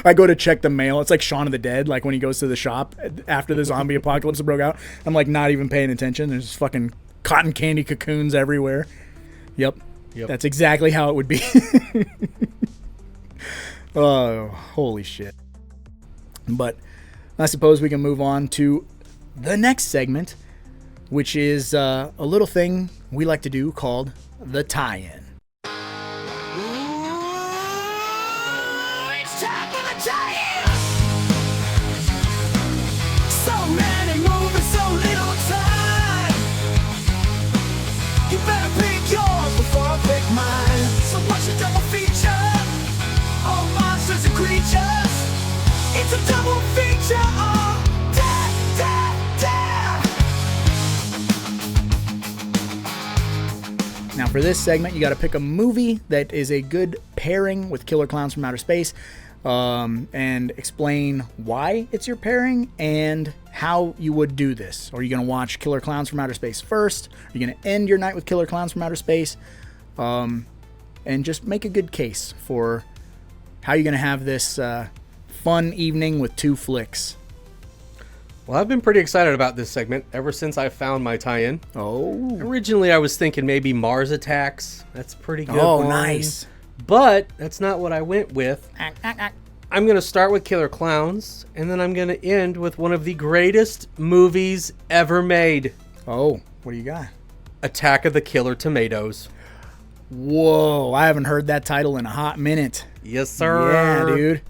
I go to check the mail. It's like Shaun of the Dead, when he goes to the shop after the zombie apocalypse broke out. I'm not even paying attention. There's fucking cotton candy cocoons everywhere. Yep. That's exactly how it would be. Oh, holy shit. But I suppose we can move on to the next segment, which is a little thing we like to do called the tie-in. It's time for the tie-in! So many movies, so little time. You better pick yours before I pick mine. So watch a double feature. All monsters and creatures. It's a double feature. Oh, Now, for this segment, you got to pick a movie that is a good pairing with Killer Clowns from Outer Space, and explain why it's your pairing and how you would do this. Are you going to watch Killer Clowns from Outer Space first? Are you going to end your night with Killer Clowns from Outer Space? And just make a good case for how you're going to have this fun evening with 2 flicks. Well, I've been pretty excited about this segment ever since I found my tie-in. Oh. Originally, I was thinking maybe Mars Attacks. That's a pretty good. Oh, one. nice. But that's not what I went with. I'm going to start with Killer Clowns, and then I'm going to end with one of the greatest movies ever made. Oh, what do you got? Attack of the Killer Tomatoes. Whoa, I haven't heard that title in a hot minute. Yes, sir. Yeah, dude.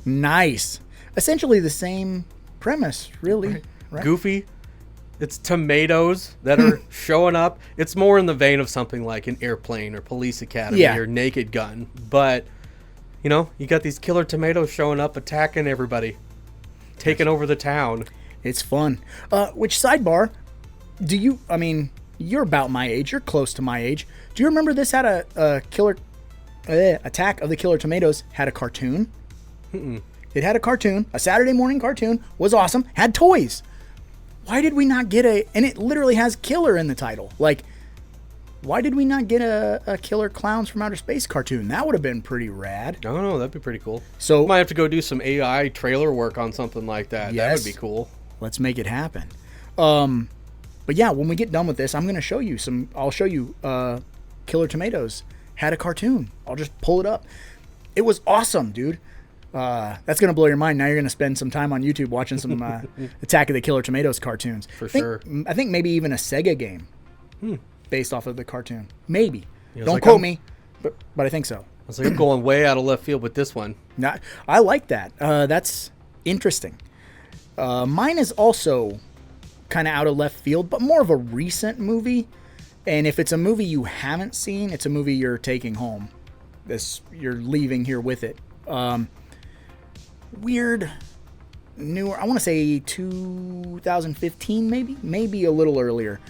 Nice. Essentially the same premise, really. Right? Goofy. It's tomatoes that are showing up. It's more in the vein of something like an Airplane or Police Academy or Naked Gun. But, you got these killer tomatoes showing up, attacking everybody, taking over the town. It's fun. Which sidebar, you're about my age. You're close to my age. Do you remember this had a killer... Attack of the Killer Tomatoes had a cartoon? Mm-mm. It had a cartoon, a Saturday morning cartoon, was awesome, had toys. Why did we not get and it literally has killer in the title. why did we not get a Killer Clowns from Outer Space cartoon? That would have been pretty rad. I don't know. That'd be pretty cool. So Might have to go do some AI trailer work on something like that. That Yes. would be cool. let's make it happen. But yeah, when we get done with this, I'm gonna show you some. I'll show you. Killer Tomatoes had a cartoon. I'll just pull it up. It was awesome, dude. That's gonna blow your mind. Now you're gonna spend some time on YouTube watching some Attack of the Killer Tomatoes cartoons. For sure. I think maybe even a Sega game based off of the cartoon. Maybe. Yeah, Don't like quote me, but I think so. I was like, I'm going way out of left field with this one. Not, I like that. That's interesting. Mine is also kind of out of left field, but more of a recent movie. And if it's a movie you haven't seen, it's a movie you're taking home. You're leaving here with it. Weird, newer. I want to say 2015, maybe a little earlier.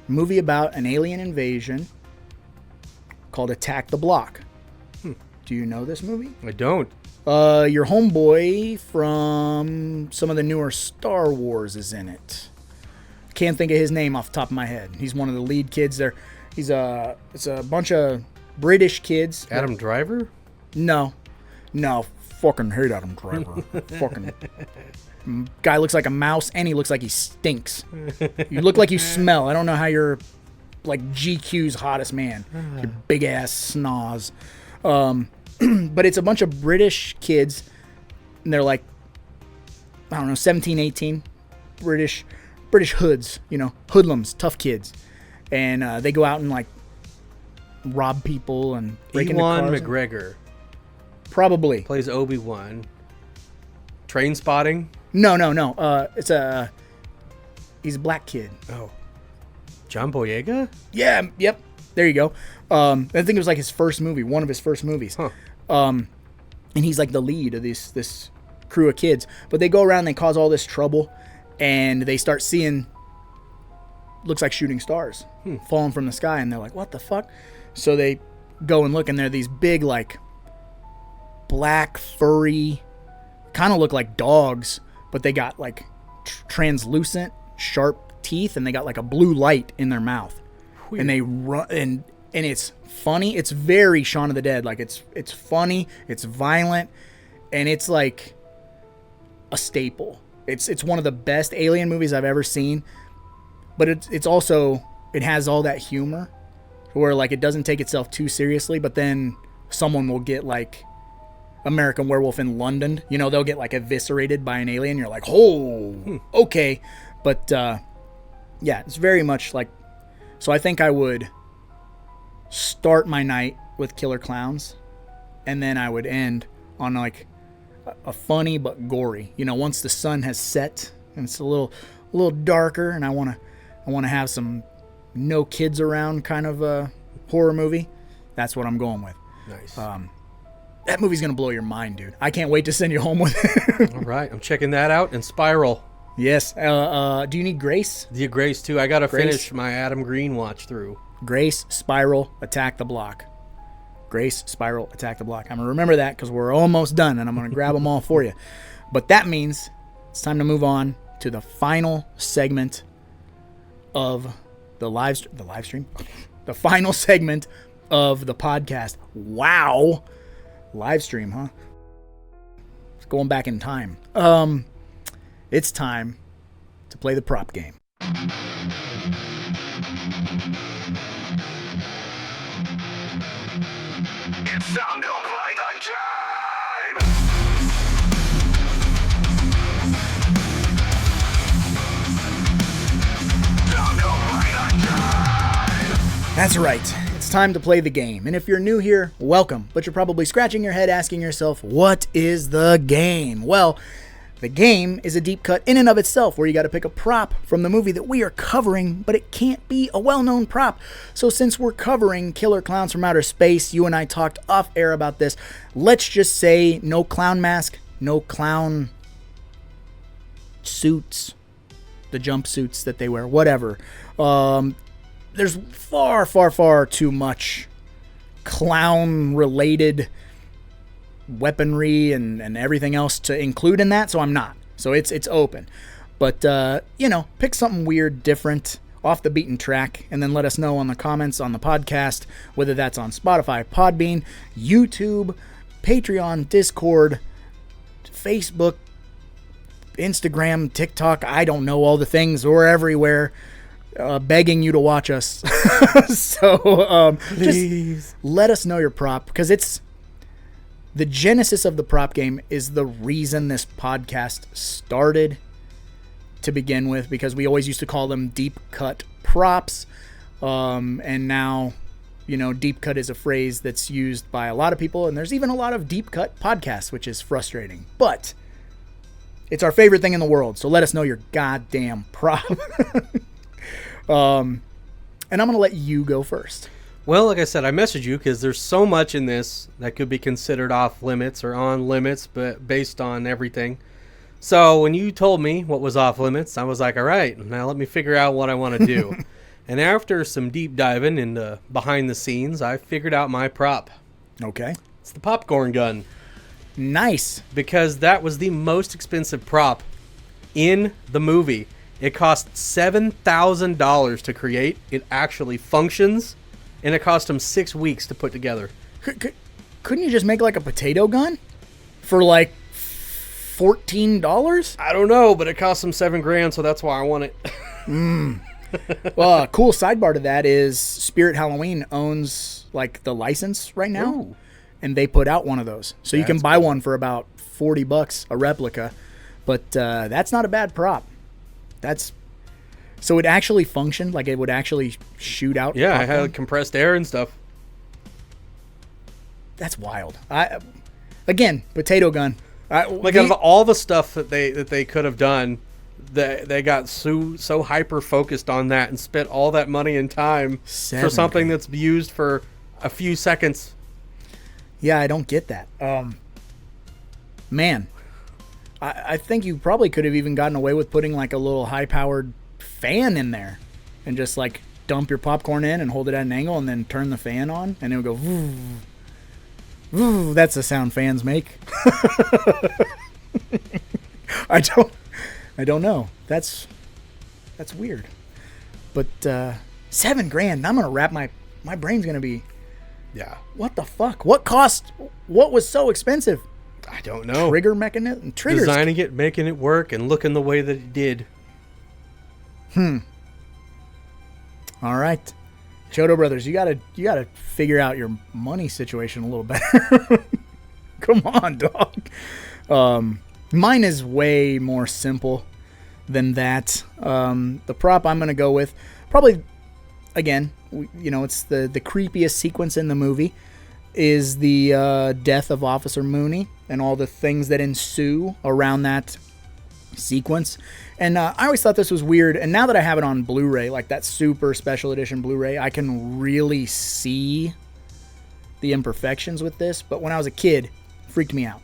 Movie about an alien invasion called Attack the Block. Do you know this movie? I don't. Your homeboy from some of the newer Star Wars is in it. Can't think of his name off the top of my head. He's one of the lead kids there. It's a bunch of British kids. Adam Driver? No, fucking hate Adam Driver. Fucking guy looks like a mouse, and he looks like he stinks. You look like you smell. I don't know how you're like GQ's hottest man. Your big ass snoz. But it's a bunch of British kids, and they're like, I don't know, 17, 18, British hoods, hoodlums, tough kids. And they go out and like rob people and break into Ewan cars. McGregor Probably. plays Obi-Wan. Train Spotting? No. He's a black kid. Oh. John Boyega? Yeah, yep. There you go. I think it was like his first movie, one of his first movies. Huh. And he's like the lead of this crew of kids. But they go around, they cause all this trouble, and they start seeing, looks like shooting stars falling from the sky, and they're like, what the fuck? So they go and look, and they're these big, like, black, furry, kind of look like dogs, but they got like translucent, sharp teeth, and they got like a blue light in their mouth. Weird. And they run, and it's funny. It's very Shaun of the Dead. Like it's funny, it's violent, and it's like a staple. It's one of the best alien movies I've ever seen. But it's also, it has all that humor where like it doesn't take itself too seriously, but then someone will get like American Werewolf in London. They'll get like eviscerated by an alien. You're like, oh, okay. But yeah, it's very much like, so I think I would start my night with Killer Clowns, and then I would end on like a funny but gory. Once the sun has set and it's a little darker, and I want to have some no kids around kind of a horror movie. That's what I'm going with. Nice. That movie's gonna blow your mind, dude. I can't wait to send you home with it. All right, I'm checking that out. And Spiral. Yes. Do you need Grace? The Grace too. I gotta Grace. finish my Adam Green watch through. Grace, Spiral, Attack the Block. Grace, Spiral, Attack the Block. I'm gonna remember that because we're almost done, and I'm gonna grab them all for you. But that means it's time to move on to the final segment of the live stream. The final segment of the podcast. Wow. Live stream, huh? It's going back in time. It's time to play the prop game. It's time to play the game! Time to play the game! That's right. It's time to play the game. And if you're new here, welcome. But you're probably scratching your head asking yourself, what is the game? Well, the game is a deep cut in and of itself where you got to pick a prop from the movie that we are covering, but it can't be a well-known prop. So since we're covering Killer Clowns from Outer Space, you and I talked off air about this. Let's just say no clown mask, no clown suits, the jumpsuits that they wear, whatever. There's far too much clown-related weaponry and everything else to include in that, so I'm not. So it's open. But, pick something weird, different. off the beaten track, and then let us know on the comments on the podcast, whether that's on Spotify, Podbean, YouTube, Patreon, Discord, Facebook, Instagram, TikTok. I don't know all the things. We're everywhere, begging you to watch us. So just let us know your prop, because it's the genesis of the prop game is the reason this podcast started to begin with, because we always used to call them deep cut props, and now, you know, deep cut is a phrase that's used by a lot of people, and there's even a lot of deep cut podcasts, which is frustrating, but it's our favorite thing in the world. So let us know your goddamn prop. And I'm gonna let you go first. Well, like I said, I messaged you because there's so much in this that could be considered off limits or on limits, but based on everything. So when you told me what was off limits, I was like, all right, now let me figure out what I want to do. And after some deep diving into behind the scenes, I figured out my prop. Okay. It's the popcorn gun. Nice. Because that was the most expensive prop in the movie. It cost $7,000 to create. It actually functions, and it cost them 6 weeks to put together. Couldn't you just make like a potato gun for like $14? I don't know, but it cost them $7,000, so that's why I want it. Well, a cool sidebar to that is Spirit Halloween owns like the license right now. Ooh. And they put out one of those. So you can buy one for about $40, a replica. But that's not a bad prop. So it actually functioned, like it would actually shoot out. Yeah, popcorn. I had compressed air and stuff. That's wild. Again, potato gun. Out of all the stuff that they could have done, they got so hyper focused on that and spent all that money and time for something that's used for a few seconds. Yeah, I don't get that. Man, I think you probably could have even gotten away with putting like a little high-powered fan in there and just like dump your popcorn in and hold it at an angle and then turn the fan on and it would go woo, woo. That's the sound fans make. I don't know. That's weird. But $7,000. I'm gonna wrap my brain's gonna be. Yeah. What the fuck? What cost? What was so expensive? I don't know. Trigger mechanism? Triggers. Designing it, making it work, and looking the way that it did. All right. Chiodo Brothers, you gotta figure out your money situation a little better. Come on, dog. Mine is way more simple than that. The prop I'm gonna go with, probably, again, it's the creepiest sequence in the movie, is the death of Officer Mooney and all the things that ensue around that sequence. And I always thought this was weird, and now that I have it on Blu-ray, like that super special edition Blu-ray, I can really see the imperfections with this. But when I was a kid, it freaked me out.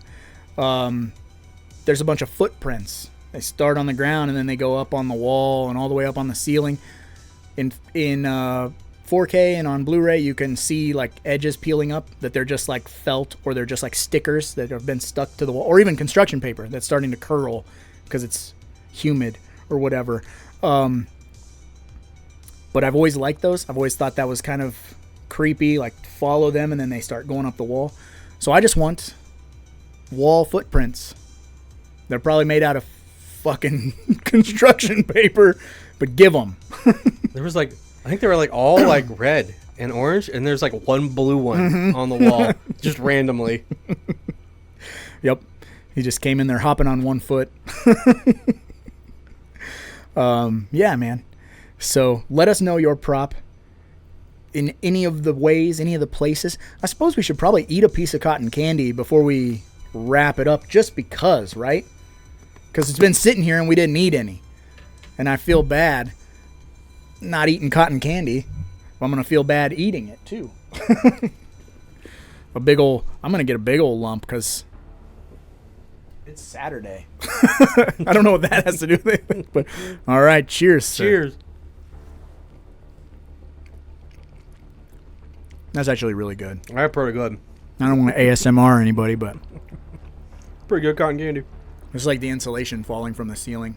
There's a bunch of footprints. They start on the ground and then they go up on the wall and all the way up on the ceiling. In 4K and on Blu-ray, you can see like edges peeling up, that they're just like felt, or they're just like stickers that have been stuck to the wall, or even construction paper that's starting to curl because it's humid or whatever. But I've always liked those. I've always thought that was kind of creepy, like follow them and then they start going up the wall. So I just want wall footprints. They're probably made out of fucking construction paper, but give them. There was like, I think they were like all like red and orange, and there's like one blue one on the wall, just randomly. Yep. He just came in there hopping on one foot. Yeah, man. So let us know your prop in any of the ways, any of the places. I suppose we should probably eat a piece of cotton candy before we wrap it up, just because, right? Because it's been sitting here and we didn't eat any. And I feel bad not eating cotton candy. I'm going to feel bad eating it, too. I'm going to get a big old lump because it's Saturday. I don't know what that has to do with it. But, all right, cheers, sir. Cheers. That's actually really good. All right, pretty good. I don't want to ASMR anybody, but Pretty good cotton candy. it's like the insulation falling from the ceiling.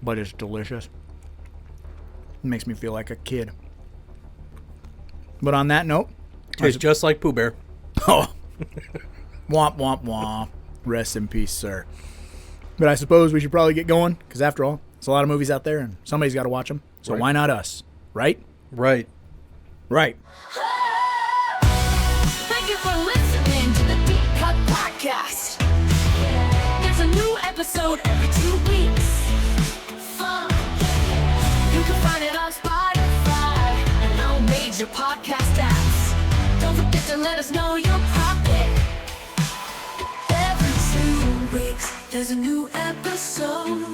but it's delicious. It makes me feel like a kid. But on that note, Tastes just like Pooh Bear. oh, womp womp womp. Rest in peace, sir. But I suppose we should probably get going, because after all, there's a lot of movies out there, and somebody's got to watch them. So Right. why not us? Right? Right. Right. Thank you for listening to the Deep Cut Podcast. There's a new episode every 2 weeks. Fun. You can find it on Spotify and all major podcast apps. Don't forget to let us know your topic. Every 2 weeks, there's a new episode.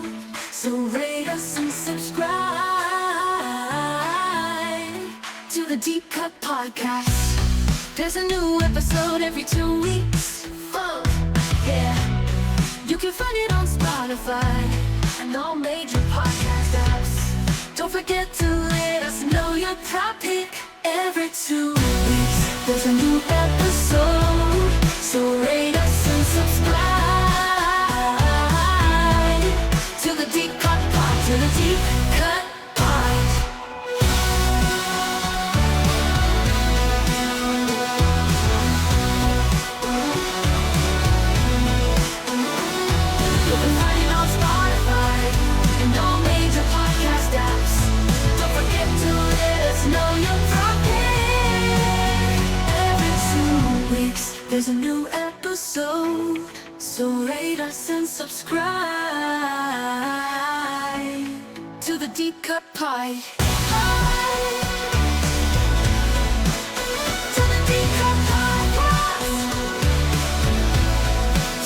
So rate us and subscribe to the Deep Cut Podcast. There's a new episode every 2 weeks. Fun, yeah. You can find it on Spotify and all major podcast apps. Don't forget to let us know your topic. Every 2 weeks, there's a new episode. So rate us and subscribe to the Deep Cut Pod, to the Deep Cut Pod. You can find it on Spotify and all major podcast apps. Don't forget to let us know your topic. Every 2 weeks, there's a new episode. So rate us and subscribe to the Deep Cut Pod. To the Deep Cut Podcast.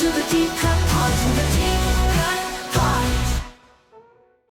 To the Deep Cut